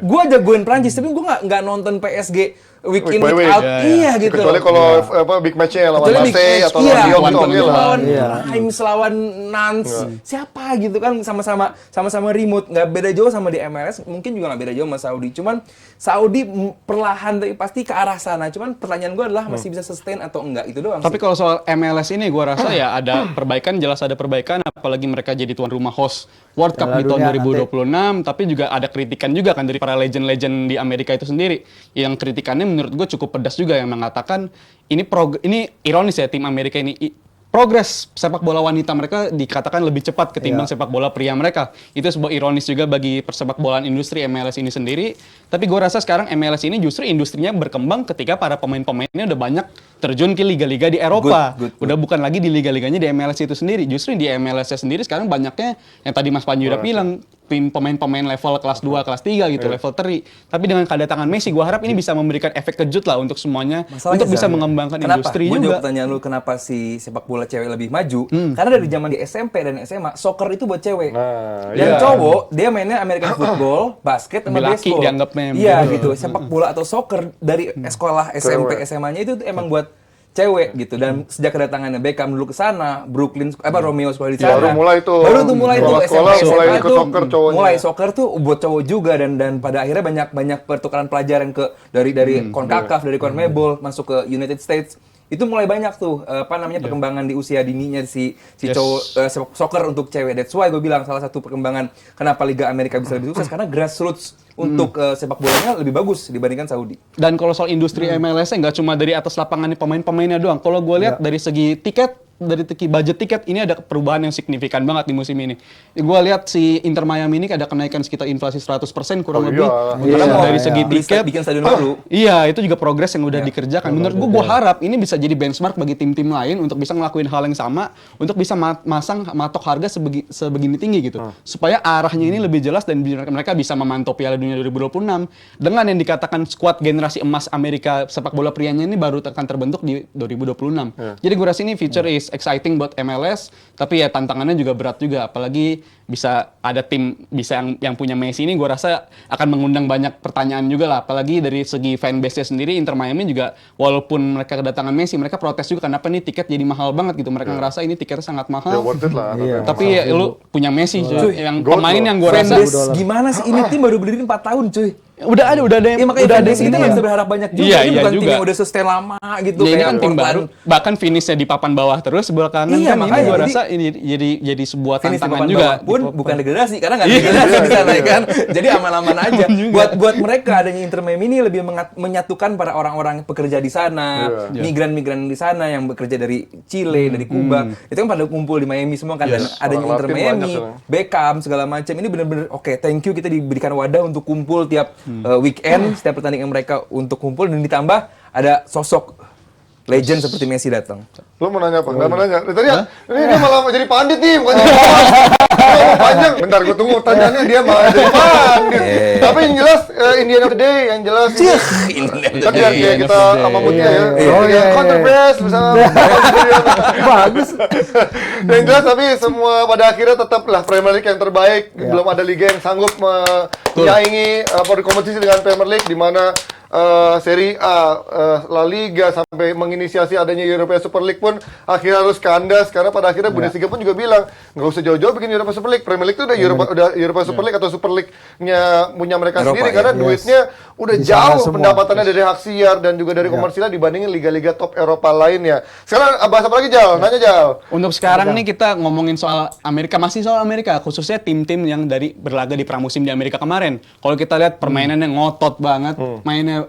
Gua jagoin Prancis tapi gua nggak nonton PSG week in week out. Iya gitu. Kecuali kalau big match-nya lawan Marseille atau lawan Lyon gitu oke lah. Reims lawan Nantes. Siapa gitu kan sama-sama remote, nggak beda jauh sama di MLS, mungkin juga nggak beda jauh sama Saudi. Cuman Saudi perlahan tapi pasti ke arah sana. Cuman pertanyaan gua adalah masih bisa sustain atau enggak, itu doang. Tapi kalau soal MLS ini gua rasa ya ada perbaikan, jelas ada perbaikan, apalagi mereka jadi tuan rumah host World Cup di tahun 2026, tapi juga ada kritikan juga kan dari para legend-legend di Amerika itu sendiri. Yang kritikannya menurut gue cukup pedas juga, yang mengatakan ini ironis ya, tim Amerika ini progres sepak bola wanita mereka dikatakan lebih cepat ketimbang sepak bola pria mereka. Itu sebuah ironis juga bagi persepak bolaan industri MLS ini sendiri. Tapi gue rasa sekarang MLS ini justru industrinya berkembang ketika para pemain-pemainnya udah banyak terjun ke liga-liga di Eropa. Good. Udah bukan lagi di liga-liganya di MLS itu sendiri. Justru di MLS sendiri sekarang banyaknya yang tadi Mas Panji udah bilang, tim pemain-pemain level kelas 2, kelas 3 gitu, level 3. Tapi dengan kedatangan Messi, gua harap ini bisa memberikan efek kejut lah untuk semuanya, Masalahnya, untuk bisa Zan, mengembangkan kenapa? industri Gua jawab juga. pertanyaan lu kenapa si sepak bola cewek lebih maju? Karena dari zaman di SMP dan SMA, soccer itu buat cewek. Nah, Dan iya. cowok dia mainnya American football, basket sama Lebih laki baseball. dianggapnya. Iya gitu. Sepak bola atau soccer dari sekolah SMP, SMA-nya itu emang buat cewek gitu. Dan sejak kedatangannya Beckham dulu ke sana, Brooklyn Romeo sekolah di sana. Baru mulai tuh. Baru tuh mulai tuh Sekolah-sekolah SMA mulai ikut tuh soccer cowoknya. mulai soccer tuh buat cowok juga dan pada akhirnya banyak pertukaran pelajaran ke dari CONCACAF, dari CONMEBOL masuk ke United States. Itu mulai banyak tuh perkembangan di usia dininya si cowok soccer untuk cewek. That's why gue bilang salah satu perkembangan kenapa Liga Amerika bisa lebih sukses karena grassroots untuk sepak bolanya lebih bagus dibandingkan Saudi. Dan kalau soal industri MLS-nya nggak cuma dari atas lapangan pemain-pemainnya doang. Kalau gue lihat dari segi tiket, dari segi budget tiket, ini ada perubahan yang signifikan banget di musim ini. Gue lihat si Inter Miami ini ada kenaikan sekitar inflasi 100% kurang lebih. Karena Iya, dari iya. segi tiket, Bikin stadion baru. iya itu juga progres yang udah dikerjakan. Menurut gue harap ini bisa jadi benchmark bagi tim-tim lain untuk bisa ngelakuin hal yang sama, untuk bisa matok harga sebegini tinggi gitu. Supaya arahnya ini lebih jelas dan mereka bisa memantau Piala Dunia 2026 dengan yang dikatakan skuad generasi emas Amerika sepak bola prianya ini baru akan terbentuk di 2026. Jadi gue rasa ini future is exciting buat MLS, tapi ya tantangannya juga berat juga, apalagi bisa ada tim bisa yang punya Messi ini, gue rasa akan mengundang banyak pertanyaan juga lah, apalagi dari segi fanbase-nya sendiri. Inter Miami juga walaupun mereka kedatangan Messi, mereka protes juga kenapa nih tiket jadi mahal banget gitu, mereka ngerasa ini tiketnya sangat Ya mahal. worth it lah. Tapi ya, lu punya Messi cuy, yang Gold pemain loh. yang gue rasa Fanbase gimana sih ini tim baru berdiri 4 tahun cuy. udah ada Iya makanya udah ada fanbase kita ini nggak ya. bisa berharap banyak juga. Iya, Ini iya bukan tim juga. yang udah sustain lama gitu Ya, ini kayak kan tim Portland. baru, bahkan finishnya di papan bawah terus belakangan Iya, kan ini makanya, gue jadi- rasa ini jadi sebuah Finish di tantangan papan juga. bawah pun bukan degradasi karena nggak ada Iya. degradasi di sana ya kan. Jadi aman-aman aja. Buat mereka adanya Inter Miami ini lebih menyatukan para orang-orang yang bekerja di sana, migran-migran di sana yang bekerja dari Chile, dari Kuba. Itu kan pada kumpul di Miami semua kan. Dan adanya Orang Inter Latin Miami, banyak sana. Beckham segala macam ini benar-benar oke, thank you kita diberikan wadah untuk kumpul tiap weekend, setiap pertandingan mereka untuk kumpul dan ditambah ada sosok legend seperti Messi datang. Lu mau nanya apa? Nggak mau nanya. Tadi ya, ini dia malah jadi pandit nih, bukan jadi bos. Ngomong panjang. Bentar, gue tunggu pertanyaannya, dia malah jadi pandit. Tapi yang jelas, Indian of the Day, yang jelas. Kan biar kayak kita sama Mutnya ya. Oh, iya, iya. Counterpress bersama. Bagus. Yang jelas, tapi semua pada akhirnya tetaplah Premier League yang terbaik. Belum ada liga yang sanggup menyaingi kompetisi dengan Premier League, di mana Serie A, La Liga sampai menginisiasi adanya European Super League pun akhirnya harus kandas karena pada akhirnya Bundesliga pun juga bilang nggak usah jauh-jauh bikin European Super League. Premier League itu udah European Super League atau Super League-nya punya mereka Eropa, sendiri ya. karena duitnya udah Di sana jauh semua. pendapatannya dari hak siar dan juga dari komersilnya dibandingin liga-liga top Eropa lainnya. Sekarang bahas apa lagi, Jal? Nanya, Jal. Untuk sekarang nih kita ngomongin soal Amerika, masih soal Amerika, khususnya tim-tim yang berlaga di pramusim di Amerika kemarin. Kalau kita lihat permainannya ngotot banget, mainnya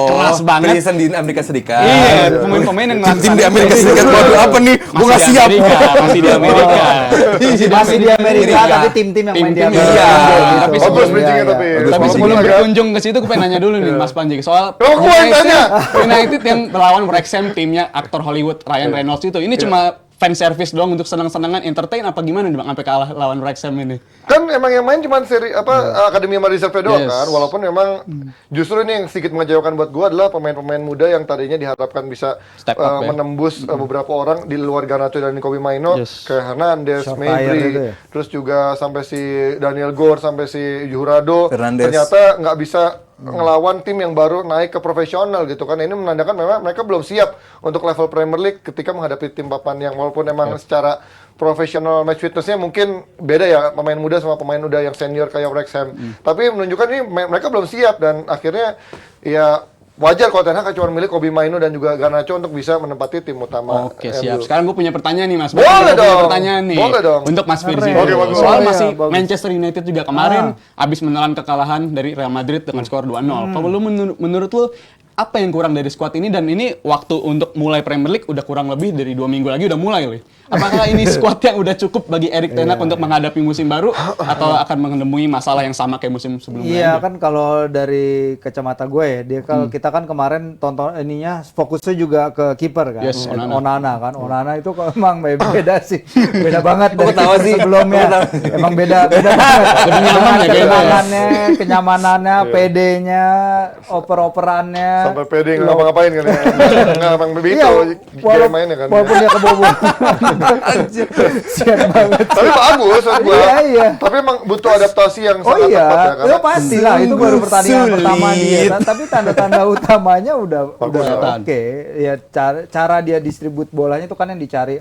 keras banget. Perilisan di Amerika Serikat. Iya, pemain-pemain yang Tim di Amerika Serikat waduh apa nih? Gua nggak siap. Masih di Amerika. Masih di Amerika, Amerika. tapi tim-tim yang main di Tim-tim Amerika. iya. Gitu. Tapi Bagus sebelum- bridging-nya Iya, tapi. iya. Tapi Bagus sebelum banget, ya. berkunjung ke situ, gue pengen nanya dulu nih Mas Panji soal Oh, gua yang tanya. United yang melawan Wrexham, timnya aktor Hollywood Ryan Reynolds itu. Ini cuma fan service doang untuk senang-senangan, entertain apa gimana nih Bang sampai kalah lawan Wrexham ini? Kan emang yang main cuma seri Akademi sama Reserve doang kan, walaupun memang justru ini yang sedikit mengejauhkan buat gua adalah pemain-pemain muda yang tadinya diharapkan bisa Step up, ya. menembus beberapa orang di luar Garnacho dan Kobe Maino, kayak Hernandez, Shot Mabry, fire itu ya. terus juga sampai si Daniel Gore, sampai si Jurado, Fernandes. ternyata nggak bisa ngelawan tim yang baru naik ke profesional gitu kan. Ini menandakan memang mereka belum siap untuk level Premier League ketika menghadapi tim papan yang walaupun emang secara profesional match fitnessnya mungkin beda ya pemain muda sama pemain muda yang senior kayak Wrexham. Tapi menunjukkan ini mereka belum siap dan akhirnya ya wajar kalau Ten Hag cuma milik Kobe Maino dan juga Garnacho untuk bisa menempati tim utama. Oke, MU. siap. Sekarang gue punya pertanyaan nih Mas. Boleh Gua punya dong. pertanyaan nih. Boleh dong. Untuk Mas Firzi. Oke, bagus. Soal Iya, masih bagus. Manchester United juga kemarin habis menelan kekalahan dari Real Madrid dengan skor 2-0. Kalau lu menurut lu apa yang kurang dari squad ini, dan ini waktu untuk mulai Premier League udah kurang lebih dari 2 minggu lagi udah mulai loh. Apakah ini squad yang udah cukup bagi Erik ten Hag untuk menghadapi musim baru atau akan menemui masalah yang sama kayak musim sebelumnya? Iya kan, kalau dari kacamata gue ya, dia kalau kita kan kemarin tonton ininya fokusnya juga ke kiper kan. Yes, Onana kan. Onana itu emang beda sih. Beda banget dari tahu kiper sih. sebelumnya. Emang beda banget. Lebih nyaman ya kayaknya. Ketenangannya, kenyamanannya, PD-nya, oper-operannya. Sampai pede nggak ngapa-ngapain kan ya. Nggak emang begitu Iya, game mainnya kan. walaupun dia kebobolan. Sian banget. Tapi bagus menurut gua. Iya. Tapi emang butuh adaptasi yang Oh sangat iya, tepat ya, itu pasti lah. Itu baru pertandingan pertama dia. Tapi tanda-tanda utamanya udah kelihatan. oke. Ya cara dia distribut bolanya itu kan yang dicari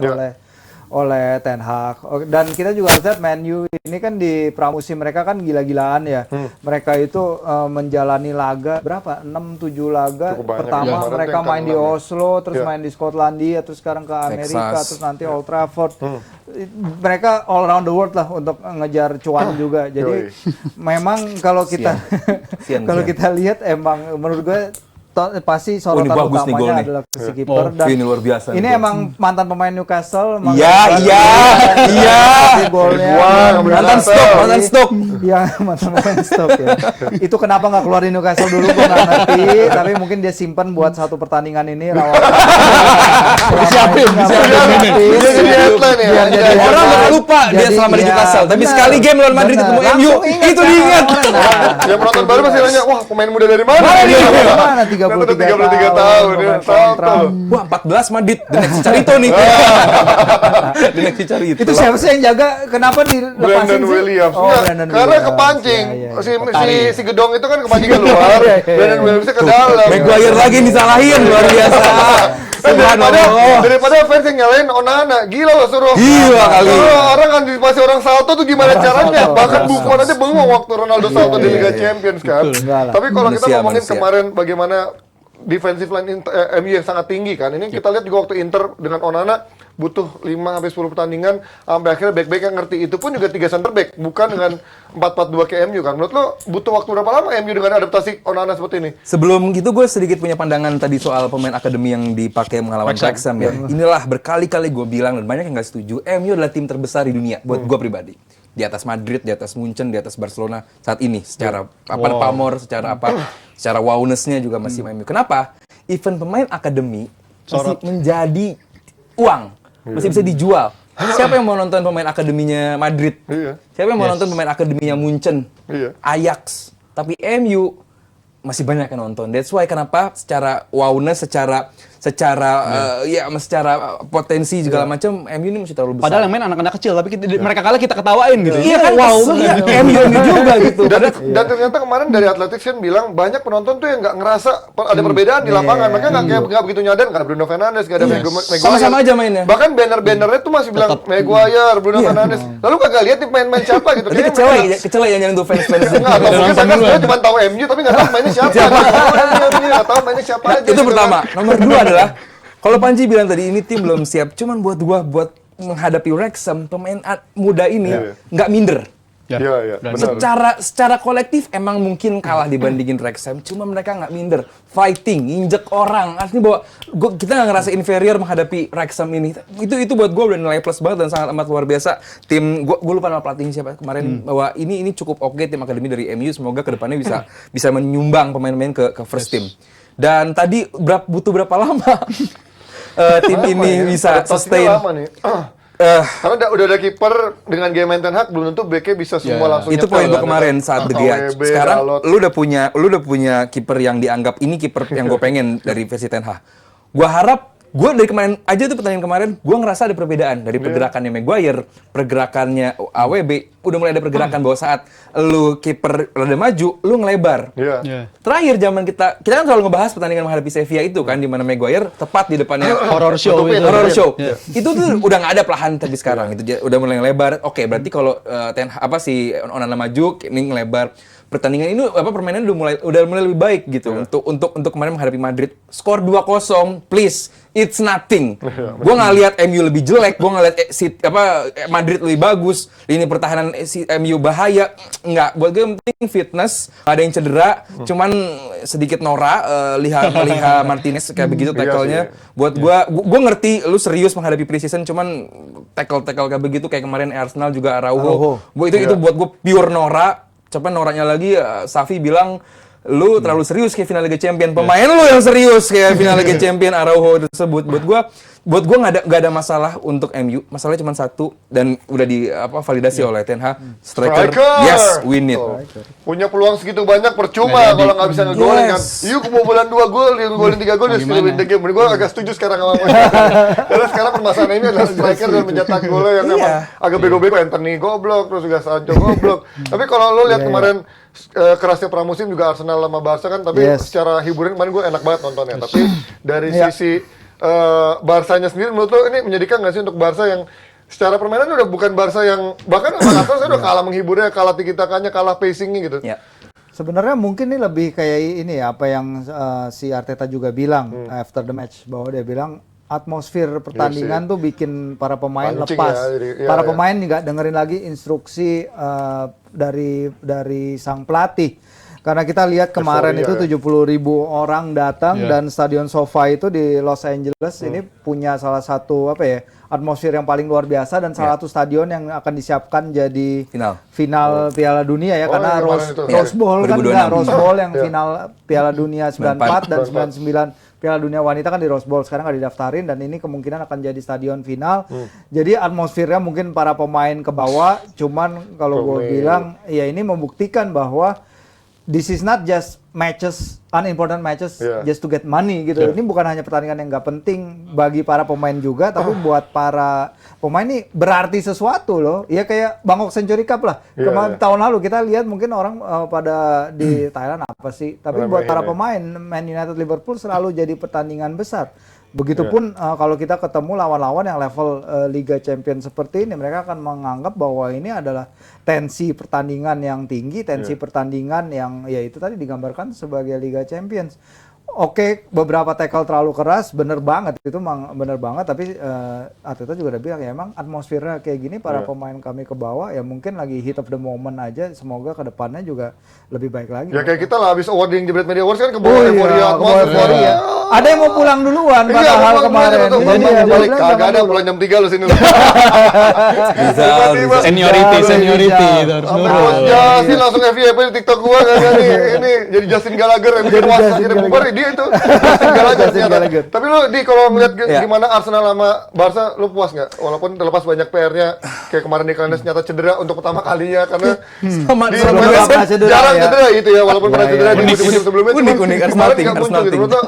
oleh Ten Hag. Dan kita juga harus lihat Man U ini kan di pramusim mereka kan gila-gilaan ya. Mereka itu menjalani laga berapa? 6-7 laga. Cukup banyak. Pertama Ya, kemarin mereka yang main di Thailand. Oslo, terus Ya. main di Skotlandia, terus sekarang ke Amerika, Texas. terus nanti Old Trafford. Mereka all around the world lah untuk ngejar cuan juga. Jadi memang kalau kita Sian, kalau sian. kita lihat emang menurut gue pasti sorotan ini bagus nih utamanya gol nih. adalah si kiper. Dan ini luar biasa nih ini gol. emang mantan pemain Newcastle. Iya. Golnya. Wah, Mantan stok. Iya, mantan pemain stok ya. Itu kenapa nggak keluar di Newcastle dulu gue nggak ngerti. Tapi mungkin dia simpan buat satu pertandingan ini rawan. Disiapin. Dia jadi headline ya. Biar jadi Orang headline. bakal lupa dia Jadi, selama di iya, Newcastle, tapi benar. sekali game lawan Madrid Benar. ketemu MU, Langsung ingat itu kan diingat. orang. Nah, Yang penonton baru masih nanya, wah pemain muda dari mana? Mana 33 33 tahun ya, pemain kontrak. Wah, 14 Madrid, The Next Chicharito nih. The Next Chicharito. Itu siapa sih yang jaga? Kenapa dilepasin Brandon sih? Williams. Oh, Nggak, Brandon karena Williams. kepancing. Iya, iya. Si Gedong itu kan kepancing keluar. Iya. Brandon Williamsnya ke dalam. Maguire lagi disalahin, luar biasa. Daripada fans yang nyalain Onana, gila loh suruh. Gila kali. Suruh orang antisipasi orang salto tuh gimana caranya? Bahkan Buffon aja bengong waktu Ronaldo salto di Liga Champions kan. Enggak lah. Tapi kalau kita ngomongin Manusia. kemarin bagaimana defensive line MU yang sangat tinggi kan. Ini kita lihat juga waktu Inter dengan Onana butuh 5-10 pertandingan sampai akhirnya back-back yang ngerti. Itu pun juga 3 center back, bukan dengan 4-4-2 ke MU kan. Menurut lo butuh waktu berapa lama MU dengan adaptasi Onana seperti ini? Sebelum gitu gue sedikit punya pandangan tadi soal pemain akademi yang dipakai melawan Wrexham ya. Inilah berkali-kali gue bilang dan banyak yang nggak setuju. MU adalah tim terbesar di dunia buat gue pribadi. Di atas Madrid, di atas Munchen, di atas Barcelona saat ini secara pamor, secara secara wowness-nya juga masih MU. Kenapa? Event pemain akademi masih menjadi uang. Masih bisa dijual. Siapa yang mau nonton pemain akademinya Madrid? Iya. Siapa yang mau nonton pemain akademinya Munchen? Iya. Ajax. Tapi MU masih banyak yang nonton. That's why kenapa secara wowness, secara potensi segala macam MU ini masih terlalu besar. Padahal yang main anak-anak kecil, tapi mereka kalah kita ketawain gitu. Iya kan, wow. MU juga gitu. Dan ternyata kemarin dari Athletics kan bilang banyak penonton tuh yang nggak ngerasa ada perbedaan di lapangan. Makanya nggak begitu nyadar, nggak ada Bruno Fernandes, nggak ada Maguire. Sama-sama aja mainnya. Bahkan banner-bannernya tuh masih bilang Maguire, Bruno Fernandes. Lalu kagak lihat nih main-main siapa gitu. Berarti kecewa ya nyentuh fans-fans. Nggak tahu, mungkin saya kan sebenarnya cuma tahu MU tapi nggak tahu mainnya siapa. Nggak tahu mainnya siapa aja. Itu gitu pertama. kan. Nomor 2 adalah kalau Panji bilang tadi ini tim belum siap, cuman buat menghadapi Wrexham, pemain muda ini nggak minder. Iya, benar. Secara kolektif emang mungkin kalah dibandingin Wrexham, cuma mereka nggak minder, fighting, injek orang. Artinya bahwa kita nggak ngerasa inferior menghadapi Wrexham ini. Itu buat gue udah nilai plus banget dan sangat amat luar biasa. Tim gue lupa nama pelatihnya siapa kemarin bahwa ini cukup oke tim akademi dari MU. Semoga kedepannya bisa menyumbang pemain-pemain ke first team. Dan tadi butuh berapa lama tim ini bisa Adaptasinya sustain? lama nih. Karena udah ada kiper dengan game main Ten Hag belum tentu backnya bisa semua langsung Itu nyetel poin gue kan. kemarin saat The Gate. OWB, Sekarang Dalot. lu udah punya kiper yang dianggap ini kiper yang gue pengen dari versi Ten Hag. Gue harap dari kemarin aja tuh pertandingan kemarin gue ngerasa ada perbedaan dari pergerakannya Maguire, pergerakannya AWB, udah mulai ada pergerakan bahwa saat lu kiper rada maju, lu ngelebar. Iya. Terakhir zaman kita kan selalu ngebahas pertandingan menghadapi Sevilla itu kan di mana Maguire tepat di depannya Horror show Tutupin, itu. horror show. Iya. Itu tuh udah nggak ada pelahan tapi sekarang itu udah mulai ngelebar. Oke, berarti kalau si Onana maju, ini ngelebar. pertandingan ini permainan udah mulai lebih baik gitu untuk kemarin menghadapi Madrid. Skor 2-0, please. It's nothing. Gue nggak lihat MU lebih jelek, gue nggak lihat Madrid lebih bagus. Lini pertahanan MU bahaya, nggak. Buat gue yang penting fitness, nggak ada yang cedera, cuman sedikit Nora, Liha Martinez kayak begitu tackle-nya. Buat gue ngerti lu serius menghadapi preseason, cuman tackle kayak begitu kayak kemarin Arsenal juga Araujo. Itu buat gue pure Nora. Coba Noranya lagi, Safi bilang lu terlalu serius kayak final Liga Champion. Pemain lu yang serius kayak final Liga Champion Araujo tersebut. Buat gua nggak ada masalah untuk MU. Masalahnya cuma satu dan udah validasi oleh Ten Hag. Striker, yes, win it. Punya peluang segitu banyak percuma kalau nggak bisa ngegolin kan. Yuk kebobolan 2 gol, ngegolin 3 gol, dia still win the game. Gue agak setuju sekarang sama Mas. Karena sekarang permasalahan ini adalah striker dan mencetak golnya yang memang agak bego-bego. Anthony goblok, terus juga Sancho goblok. Tapi kalau lo lihat kemarin kerasnya pramusim juga Arsenal sama Barca kan, tapi secara hiburan kemarin gue enak banget nontonnya. Tapi dari sisi Barsanya sendiri menurut lo ini menyedihkan nggak sih untuk Barca yang secara permainan udah bukan Barca yang bahkan sama Arsenal saya udah kalah menghiburnya, kalah tiki-takanya, kalah pacingnya gitu. Sebenarnya mungkin ini lebih kayak ini ya, apa yang si Arteta juga bilang after the match, bahwa dia bilang atmosfer pertandingan tuh bikin para pemain pancing lepas. Para pemain nggak dengerin lagi instruksi dari sang pelatih. Karena kita lihat kemarin itu 70.000 orang datang dan Stadion SoFi itu di Los Angeles ini punya salah satu atmosfer yang paling luar biasa dan salah satu stadion yang akan disiapkan jadi final Piala Dunia ya, karena Rose Bowl kan enggak, Rose Bowl yang final Piala Dunia 94 dan 99 Piala Dunia wanita kan di Rose Bowl, sekarang nggak didaftarin dan ini kemungkinan akan jadi stadion final. Jadi atmosfernya mungkin para pemain ke bawah, cuman kalau gue bilang ya ini membuktikan bahwa this is not just matches, unimportant matches just to get money gitu. Ini bukan hanya pertandingan yang nggak penting bagi para pemain juga, tapi buat para pemain ini berarti sesuatu loh. Ya kayak Bangkok Century Cup lah. Tahun lalu kita lihat mungkin orang pada di Thailand apa sih, tapi buat para pemain Man United Liverpool selalu jadi pertandingan besar. Begitupun kalau kita ketemu lawan-lawan yang level Liga Champions seperti ini, mereka akan menganggap bahwa ini adalah tensi pertandingan yang tinggi, tensi pertandingan yang ya itu tadi digambarkan sebagai Liga Champions. Oke, beberapa tackle terlalu keras, bener banget itu, bener banget. Tapi Arteta juga udah bilang ya emang atmosfernya kayak gini, para pemain kami ke bawah ya mungkin lagi heat of the moment aja. Semoga kedepannya juga lebih baik lagi. Ya kayak kita lah habis awarding Jebret Media Awards kan ke bawah euforia atmosfer. Ada yang mau pulang duluan padahal kemarin. Jadi balik kagak ada pulang jam 3 lu sini lu. Seniority itu harus nurut. Justin langsung FYP di TikTok gua kan ini jadi Justin Gallagher yang bikin was akhirnya bubar dia itu. Justin Gallagher. Tapi lu kalau ngeliat gimana Arsenal sama Barca lu puas nggak? Walaupun terlepas banyak PR-nya kayak kemarin di Cannes nyata cedera untuk pertama kalinya karena jarang cedera itu ya, walaupun pernah cedera di musim sebelumnya. Unik Arsenal ting.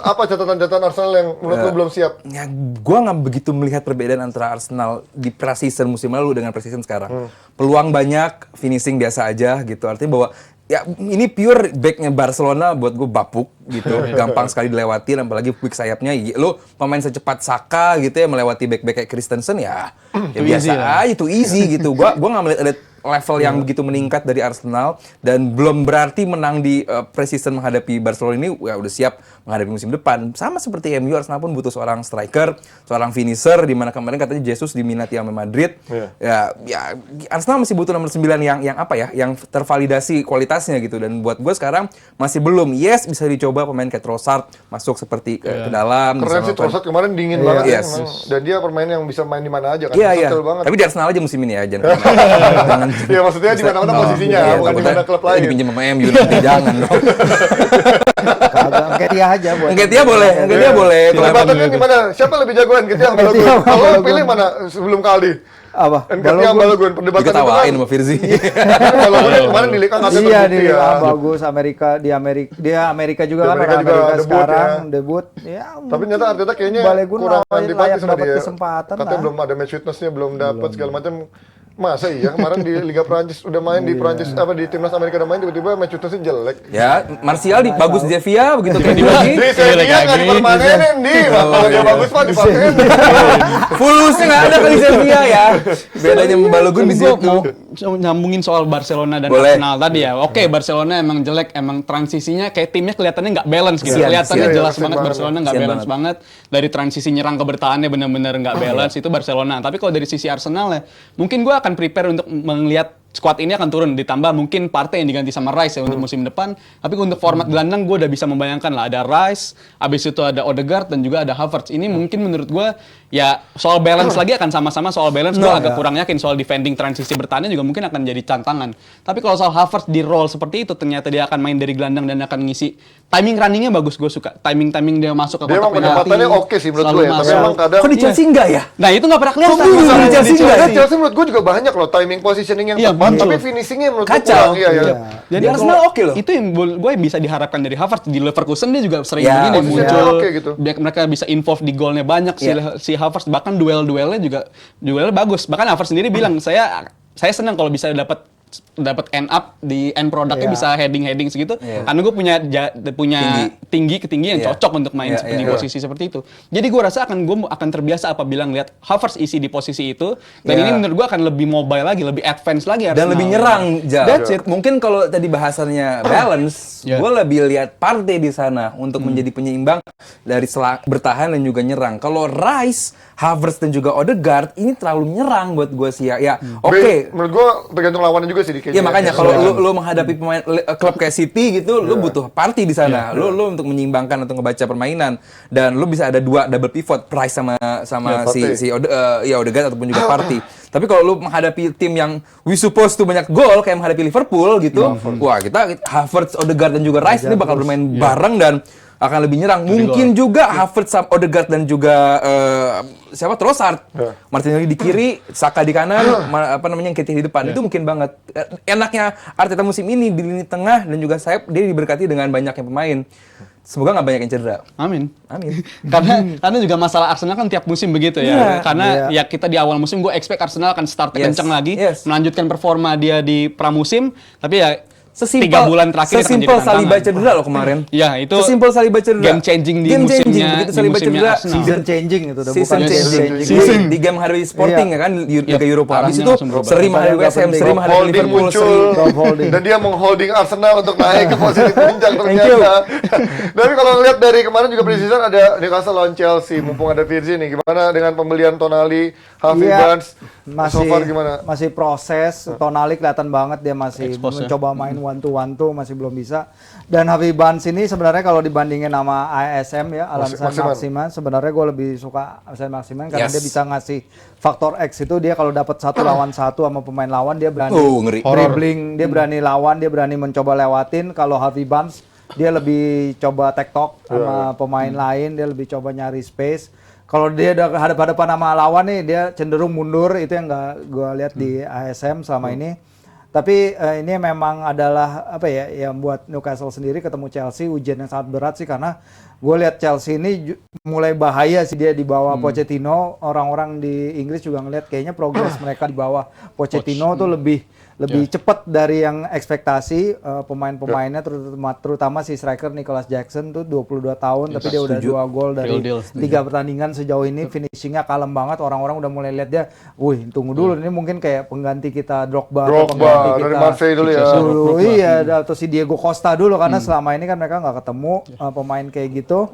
Apa catatan Arsenal yang menurut lu belum siap? Ya, gua nggak begitu melihat perbedaan antara Arsenal di pre-season musim lalu dengan pre-season sekarang. Peluang banyak, finishing biasa aja gitu. Artinya bahwa ya ini pure backnya Barcelona buat gue bapuk gitu, gampang sekali dilewatin, apalagi quick sayapnya. Lo pemain secepat Saka gitu ya melewati back-back kayak Christensen ya biasa aja, itu easy gitu. Gua nggak melihat ada level yang begitu meningkat dari Arsenal dan belum berarti menang di pre-season menghadapi Barcelona ini ya udah siap menghadapi musim depan. Sama seperti MU, Arsenal pun butuh seorang striker, seorang finisher, di mana kemarin katanya Jesus diminati sama Madrid. Ya Arsenal masih butuh nomor 9 yang tervalidasi kualitasnya gitu, dan buat gue sekarang masih belum. Yes, bisa dicoba pemain kayak Trossard masuk seperti ke dalam. Keren sih Trossard kemarin dingin banget dan dia pemain yang bisa main di mana aja kan. Iya. Banget. Tapi di Arsenal aja musim ini ya, jangan. Iya, maksudnya di mana-mana posisinya, bukan di mana klub lain. Dipinjam sama MU nanti jangan dong. Kagak, Nketiah aja buat. Nketiah boleh. Perdebatannya gimana? Siapa lebih jagoan? Nketiah atau Balogun? Kalau pilih mana sebelum Kaldi? Apa? Nketiah Balogun, perdebatan itu kan. Ketawain sama Firzi. Balogun kemarin di Liga nggak iya, di bagus Amerika juga kan, orang Amerika sekarang debut. Ya. Tapi ternyata Arteta kayaknya kurang antipati sama dia. Katanya belum ada match fitness-nya, belum dapat segala macam. Masa iya kemarin di Liga Prancis udah main di Prancis apa di timnas Amerika udah main tiba-tiba match itu jelek. Ya, Martial di bagus di Sevilla begitu kayak dibagi. Di Sevilla nggak dipermanenin di, kalau dia bagus mah dipakein. Fulusnya nggak ada kali Sevilla ya. Bedanya Balogun di Gue situ. mau nyambungin soal Barcelona dan Boleh. Arsenal tadi ya. Oke, Barcelona emang jelek, emang transisinya kayak timnya kelihatannya nggak balance gitu. Sian, Kelihatannya sian. jelas Sian banget banget. Barcelona nggak Sian balance banget. Dari transisi nyerang ke bertahannya benar-benar nggak balance itu Barcelona. Tapi kalau dari sisi Arsenal ya, mungkin gue akan prepare untuk melihat squad ini akan turun, ditambah mungkin Partey yang diganti sama Rice ya untuk musim depan. Tapi untuk format gelandang gue udah bisa membayangkan lah, ada Rice, abis itu ada Odegaard dan juga ada Havertz. Ini mungkin menurut gue ya soal balance lagi akan sama-sama soal balance. Gue agak kurang yakin soal defending transisi bertahannya juga mungkin akan jadi tantangan. Tapi kalau soal Havertz di role seperti itu, ternyata dia akan main dari gelandang dan akan ngisi. Timing runningnya bagus, gue suka. Timing dia masuk ke Dia kotak emang pendapatannya oke sih menurut selalu gue ya, tapi masuk. emang kadang Kok di Chelsea enggak ya? Nah itu nggak pernah kelihatan. Kok Masalahnya di Chelsea nggak? Chelsea, Chelsea menurut gue juga banyak loh timing positioning yang Iya, tepat, muncul. tapi finishingnya menurut gue Kacau. kurang. Iya, iya. Jadi Di Arsenal kalau oke loh. Itu yang gue bisa diharapkan dari Havertz. Di Leverkusen dia juga sering Ya, begini posisinya muncul. oke gitu. Mereka bisa involve di golnya banyak si Havertz. Bahkan duelnya juga bagus. Bahkan Havertz sendiri bilang saya senang kalau bisa dapat end up di end produknya Iya. bisa heading segitu karena gue punya tinggi yang Iya. cocok untuk main Iya, di iya. posisi seperti itu. Jadi gue rasa gue akan terbiasa apabila ngeliat Havertz isi di posisi itu dan Iya. ini menurut gue akan lebih mobile lagi, lebih advance lagi Dan Arsenal. lebih nyerang, Jal. That's it. Mungkin kalau tadi bahasannya balance, Ya. gue lebih lihat Partey di sana untuk menjadi penyeimbang dari bertahan dan juga nyerang. Kalau Rice, Havertz dan juga Odegaard ini terlalu nyerang buat gue sih ya. Ya, oke. Menurut gue tergantung lawannya juga sih di Ya makanya kalau lu menghadapi pemain klub kayak City gitu, lu butuh Partey di sana. Lu untuk menyeimbangkan atau ngebaca permainan dan lu bisa ada dua double pivot, Price sama si Odegaard ataupun juga Partey. Tapi kalau lu menghadapi tim yang we supposed to banyak gol kayak menghadapi Liverpool gitu, wah kita Havertz, Odegaard dan juga Rice ini bakal bermain bareng dan akan lebih nyerang. Mungkin juga Havertz, Odegaard dan juga Trossard. Martinelli di kiri, Saka di kanan, Nketiah di depan. Itu mungkin banget. Enaknya Arteta musim ini di lini tengah dan juga sayap dia diberkati dengan banyaknya pemain. Semoga nggak banyak yang cedera. Amin. Amin. karena juga masalah Arsenal kan tiap musim begitu ya. Iya. Karena ya kita di awal musim gue expect Arsenal akan start kencang lagi, melanjutkan performa dia di pramusim, tapi ya 3 bulan terakhir akan jadi sesimpel tantangan. Saliba cedera loh kemarin. Ya, itu sesimpel Saliba cedera. game changing di musimnya- Begitu di Saliba musimnya cedera, Arsenal. Season changing itu udah season bukan changing. season. Di game menghadapi Sporting ya kan Liga Eropa. Habis Arahnya itu langsung berubah. seri menghadapi West Ham, seri menghadapi holding Liverpool, muncul seri holding. dan dia mengholding Arsenal untuk naik ke posisi puncak ternyata. Tapi kalau ngeliat dari kemarin juga preseason ada Newcastle lawan Chelsea, mumpung ada Virgil nih, gimana dengan pembelian Tonali, Harvey Iya, Barnes, so masih far gimana? masih proses. Tonali kelihatan banget dia masih Expose ya. mencoba main one to masih belum bisa. Dan Harvey Barnes ini sebenarnya kalau dibandingin sama ASM ya, Alan Maximan, sebenarnya gue lebih suka Alan Maximan karena dia bisa ngasih faktor X itu. Dia kalau dapat 1 lawan 1 sama pemain lawan dia berani ngeri. dribbling, dia berani lawan, dia berani mencoba lewatin. Kalau Harvey Barnes dia lebih coba tektok sama pemain lain, dia lebih coba nyari space. Kalau dia udah hadap-hadapan sama lawan nih, dia cenderung mundur. Itu yang nggak gue lihat di ASM selama ini. Tapi ini memang adalah apa ya, yang buat Newcastle sendiri ketemu Chelsea ujian yang sangat berat sih, karena gue lihat Chelsea ini mulai bahaya sih dia di bawah Pochettino. Orang-orang di Inggris juga ngelihat kayaknya progres mereka di bawah Pochettino tuh lebih cepat dari yang ekspektasi. Pemain-pemainnya terutama si striker Nicholas Jackson tuh 22 tahun tapi dia udah 2 gol dari 3 pertandingan sejauh ini. Finishingnya kalem banget, orang-orang udah mulai lihat dia, wih tunggu dulu ini mungkin kayak pengganti kita Drogba atau pengganti kita dari Marseille dulu ya. iya, atau si Diego Costa dulu, karena selama ini kan mereka nggak ketemu pemain kayak gitu.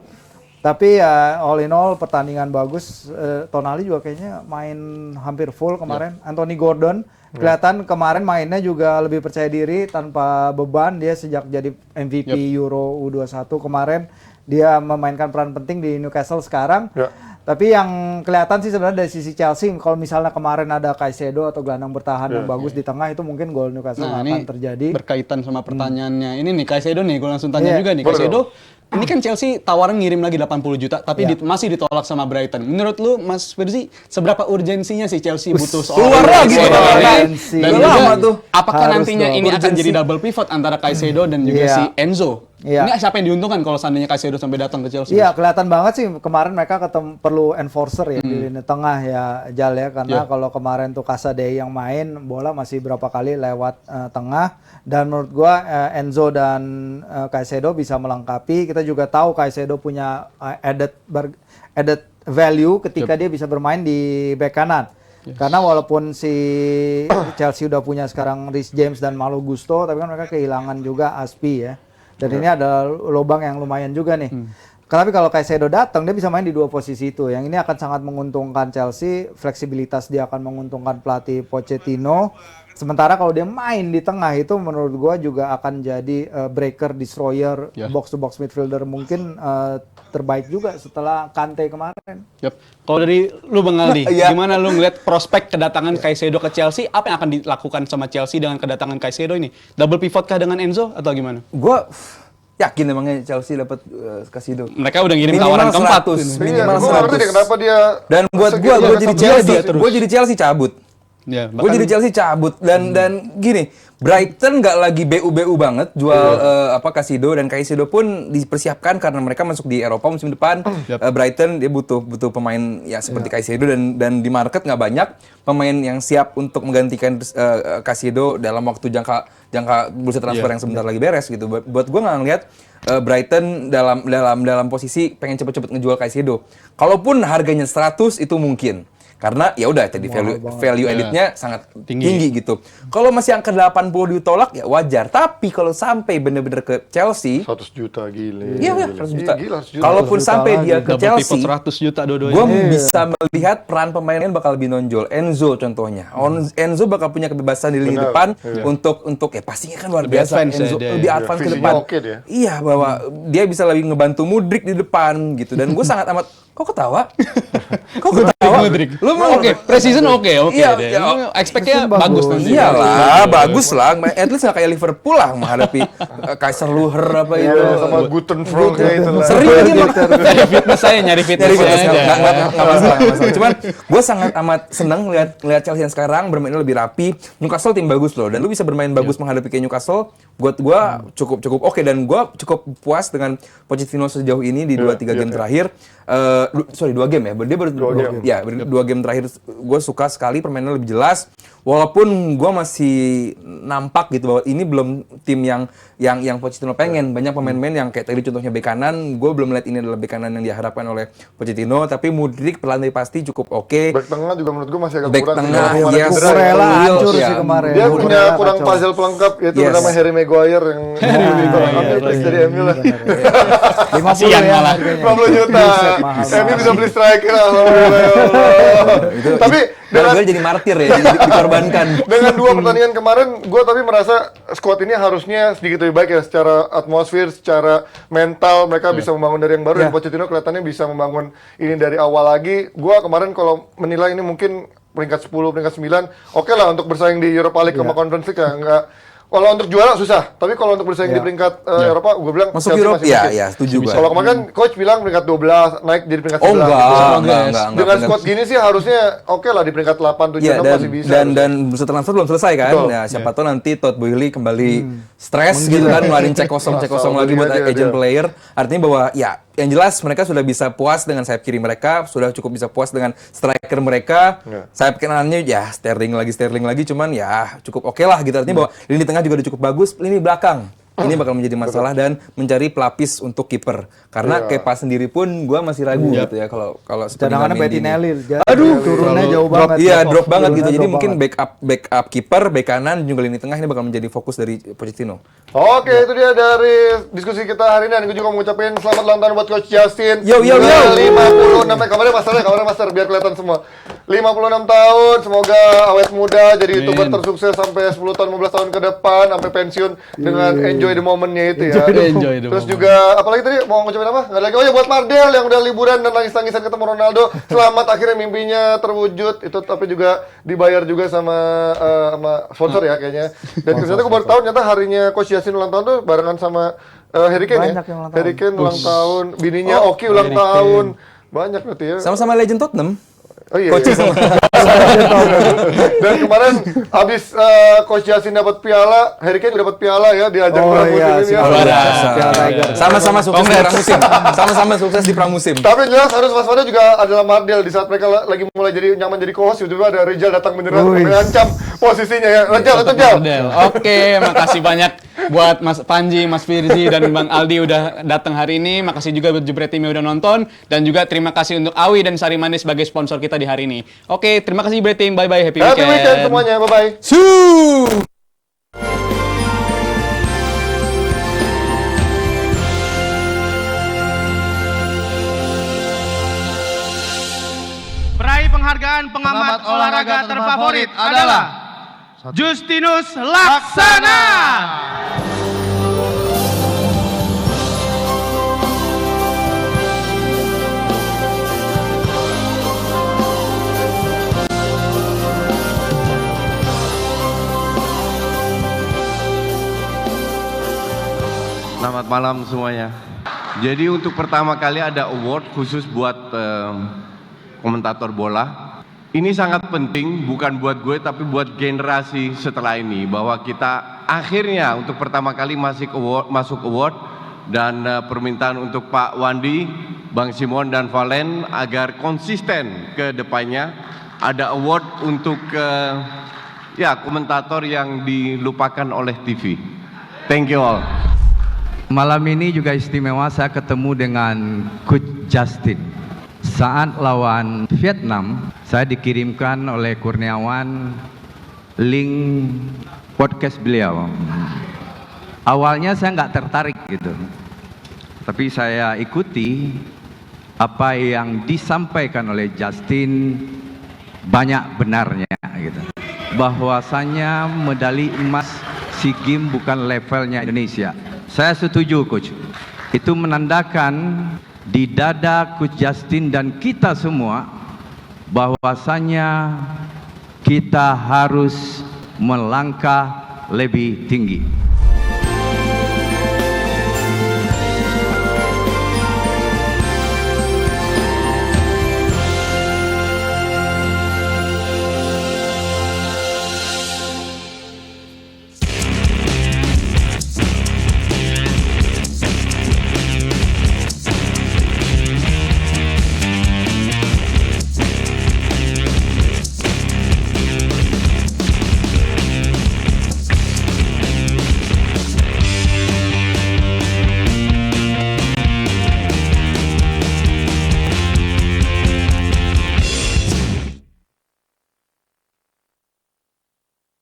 Tapi ya all in all pertandingan bagus. Tonali juga kayaknya main hampir full kemarin. Anthony Gordon kelihatan kemarin mainnya juga lebih percaya diri tanpa beban. Dia sejak jadi MVP Euro U21 kemarin dia memainkan peran penting di Newcastle sekarang. Tapi yang kelihatan sih sebenarnya dari sisi Chelsea, kalau misalnya kemarin ada Caicedo atau gelandang bertahan yang bagus di tengah, itu mungkin gol Newcastle akan terjadi. Berkaitan sama pertanyaannya. Ini nih Caicedo nih, gue langsung tanya juga nih. Caicedo, ini kan Chelsea tawaran ngirim lagi 80 juta, tapi masih ditolak sama Brighton. Menurut lu, Mas Firzi, seberapa urgensinya sih Chelsea butuh keluar lagi Caicedo ini? urgensi. Dan Udah juga, lama tuh. apakah Harus nantinya dong. ini akan jadi double pivot antara Caicedo dan juga si Enzo? Iya. Ini siapa yang diuntungkan kalau seandainya Caicedo sampai datang ke Chelsea? Iya, kelihatan banget sih kemarin mereka perlu enforcer ya di lini tengah ya, Jal ya, karena kalau kemarin tuh Casadei yang main, bola masih berapa kali lewat tengah, dan menurut gua Enzo dan Caicedo bisa melengkapi. Kita juga tahu Caicedo punya added value ketika dia bisa bermain di bek kanan. Karena walaupun si Chelsea udah punya sekarang Reece James dan Malo Gusto, tapi kan mereka kehilangan juga Aspi ya. Dan ini ada lubang yang lumayan juga nih. Tapi kalau Caicedo datang, dia bisa main di dua posisi itu. Yang ini akan sangat menguntungkan Chelsea, fleksibilitas dia akan menguntungkan pelatih Pochettino. Sementara kalau dia main di tengah itu menurut gua juga akan jadi breaker, destroyer, box to box midfielder mungkin terbaik juga setelah Kante kemarin. Yap. Kalau dari lu Bang Aldi, gimana lu ngeliat prospek kedatangan Caicedo ke Chelsea? Apa yang akan dilakukan sama Chelsea dengan kedatangan Caicedo ini? Double pivot kah dengan Enzo atau gimana? Gue yakin emangnya Chelsea dapat Caicedo. Mereka udah ngirim Minimal tawaran keempat. 100, Iya, minimal gue ngerti deh 100. kenapa dia Dan buat gue jadi Chelsea, gue jadi Chelsea cabut. Ya, Gue jadi Chelsea cabut dan gini, Brighton nggak lagi BU banget jual Caicedo, dan Caicedo pun dipersiapkan karena mereka masuk di Eropa musim depan. Berbrighton dia butuh pemain ya seperti Caicedo, dan di market nggak banyak pemain yang siap untuk menggantikan Caicedo dalam waktu jangka bursa transfer yang sebentar lagi beres gitu. Buat gue nggak ngeliat Brighton dalam posisi pengen cepet-cepet ngejual Caicedo. Kalaupun harganya 100 itu mungkin. Karena ya udah tadi value editnya sangat tinggi gitu. Kalau masih angka 80 ditolak ya wajar. Tapi kalau sampai bener-bener ke Chelsea 100 juta gile. Iya, 100 juta. Gila, 100 juta. Kalaupun sampai dia ke Double Chelsea, pivot 100 juta dua-duanya. gue bisa melihat peran pemainnya bakal lebih nonjol. Enzo contohnya. Enzo bakal punya kebebasan di lini depan untuk ya pastinya kan luar Lebih biasa. advance ya Enzo dia. lebih advance ke Visinya depan. oke dia. Iya, bahwa dia bisa lebih ngebantu Mudryk di depan gitu. Dan gue sangat amat kok ketawa? Kok ketawa? Mudryk. Lu mau Oke, preseason oke Iya, deh. iya. Expect-nya Season bagus bagus. nanti. Iyalah, bagus lah. At least gak kayak Liverpool lah menghadapi Kaiser Luher apa itu. Iya, sama Guten Frank kayak itu lah. Sering aja Nyari fitness saya, nyari fitness Nyari fitness, aja. nggak masalah. Cuman gue sangat amat seneng lihat Chelsea yang sekarang bermainnya lebih rapi. Newcastle tim bagus loh, dan lu bisa bermain bagus menghadapi kayak Newcastle. Buat gue cukup oke, dan gue cukup puas dengan Pochettino sejauh ini di 2-3 game terakhir. 2 game ya, dia baru 2 game terakhir gue suka sekali permainannya lebih jelas. Walaupun gue masih nampak gitu bahwa ini belum tim yang Pochettino pengen. Banyak pemain-pemain yang kayak tadi contohnya bek kanan, gue belum lihat ini adalah bek kanan yang diharapkan oleh Pochettino. Tapi Mudryk pelan tapi pasti cukup oke. Back tengah juga menurut gue masih agak Back kurang. tengah, Kemarin yes. cedera. Cucurella hancur Iya. sih kemarin. Dia punya Cucurella kurang kacau. puzzle pelengkap, yaitu Yes. bernama Harry Maguire yang ambil dari MU lah. 50 Kasihan ya malah. harganya. 50 juta. Buset, mahal MU banget. bisa beli striker, alhamdulillah ya Allah. Tapi dengan gue jadi martir ya, dikorbankan. dengan 2 pertandingan kemarin, gue tapi merasa squad ini harusnya sedikit lebih baik ya, secara atmosfer, secara mental mereka bisa membangun dari yang baru. Dan Pochettino kelihatannya bisa membangun ini dari awal lagi. Gue kemarin kalau menilai ini mungkin peringkat 10, peringkat 9, oke lah untuk bersaing di Europa League sama Conference League ya, enggak. Kalau untuk juara susah, tapi kalau untuk bersaing di peringkat Eropa, gue bilang Masuk Chelsea Eropa, masih ya, mungkin. ya, setuju gue. Kalau kemarin kan coach bilang peringkat 12, naik jadi peringkat 11. Oh enggak, gitu. enggak. Dengan squad gini sih harusnya oke lah di peringkat 8, 7, Iya, 6 masih bisa. dan bursa transfer belum selesai kan. Betul. Nah, siapa tahu nanti Todd Boehly kembali stres gitu kan, ngeluarin cek kosong lagi buat Dia, agent dia. player. Artinya bahwa ya yang jelas mereka sudah bisa puas dengan sayap kiri mereka, sudah cukup bisa puas dengan striker mereka. Sayap kanannya ya Sterling lagi, cuman ya cukup oke lah gitu. Artinya bahwa lini tengah juga udah cukup bagus, lini belakang ini bakal menjadi masalah, dan mencari pelapis untuk kiper. Karena Kepa sendiri pun gua masih ragu gitu ya kalau seperti Cadangannya Mendy ini. Bettinelli. Aduh, turunnya jauh drop, banget. iya drop banget gitu. Turunnya Jadi drop mungkin banget. backup kiper, bek kanan, juga lini tengah ini bakal menjadi fokus dari Pochettino. Oke, itu dia dari diskusi kita hari ini. Dan gue juga mau ngucapin selamat ulang tahun buat Coach Justin. Yo. 56, kamarnya master biar kelihatan semua. 56 tahun, semoga awet muda, jadi YouTuber tersukses sampai 10 tahun, 15 tahun ke depan, sampai pensiun dengan enjoy the moment-nya itu ya. Enjoy the Terus moment. juga, apalagi tadi mau ngucapin apa? Nggak ada lagi. Oh ya, buat Mardel yang udah liburan dan nangis-nangisan ketemu Ronaldo. Selamat akhirnya mimpinya terwujud. Itu tapi juga dibayar juga sama sponsor ya kayaknya. Dan ternyata gue baru tahu ternyata harinya Coach Yassin ulang tahun tuh barengan sama Harry Kane Banyak ya. yang ulang tahun. Harry Kane ulang tahun, bininya Oki ulang tahun. Banyak berarti ya. Sama-sama legend Tottenham. Oh iya. Coach iya. sama. Dan kemarin habis Coach Justin dapat piala, Harry Kane dapat piala ya di ajang Oh pramusim iya, ini ya. luar biasa. Piala Tiger. Sama-sama sukses di pramusim. Sama-sama sukses di pramusim. Tapi jelas harus waspada juga adalah Mardel di saat mereka lagi mulai jadi nyaman jadi co-host, tiba-tiba ada Rizal datang menyerang, Wih. mengancam posisinya ya. Rizal, Rizal. Model. Oke, makasih banyak buat Mas Panji, Mas Firzi, dan Bang Aldi udah datang hari ini. Makasih juga buat Jebret Tim yang udah nonton. Dan juga terima kasih untuk Awi dan Sari Manis sebagai sponsor kita di hari ini. Oke, terima kasih Jebret Tim. Bye-bye. Happy Happy weekend weekend. semuanya, bye-bye. Su. Peraih penghargaan pengamat olahraga terfavorit adalah Justinus Laksana. Selamat malam semuanya. Jadi untuk pertama kali ada award khusus buat komentator bola. Ini sangat penting bukan buat gue tapi buat generasi setelah ini, bahwa kita akhirnya untuk pertama kali masuk award dan permintaan untuk Pak Wandi, Bang Simon dan Valen agar konsisten ke depannya ada award untuk ya komentator yang dilupakan oleh TV. Thank you all. Malam ini juga istimewa, saya ketemu dengan Coach Justin. Saat lawan Vietnam, saya dikirimkan oleh Kurniawan link podcast beliau. Awalnya saya nggak tertarik gitu, tapi saya ikuti apa yang disampaikan oleh Justin, banyak benarnya gitu. Bahwasanya medali emas SEA Games bukan levelnya Indonesia. Saya setuju, Coach. Itu menandakan di dada Coach Justin dan kita semua bahwasanya kita harus melangkah lebih tinggi.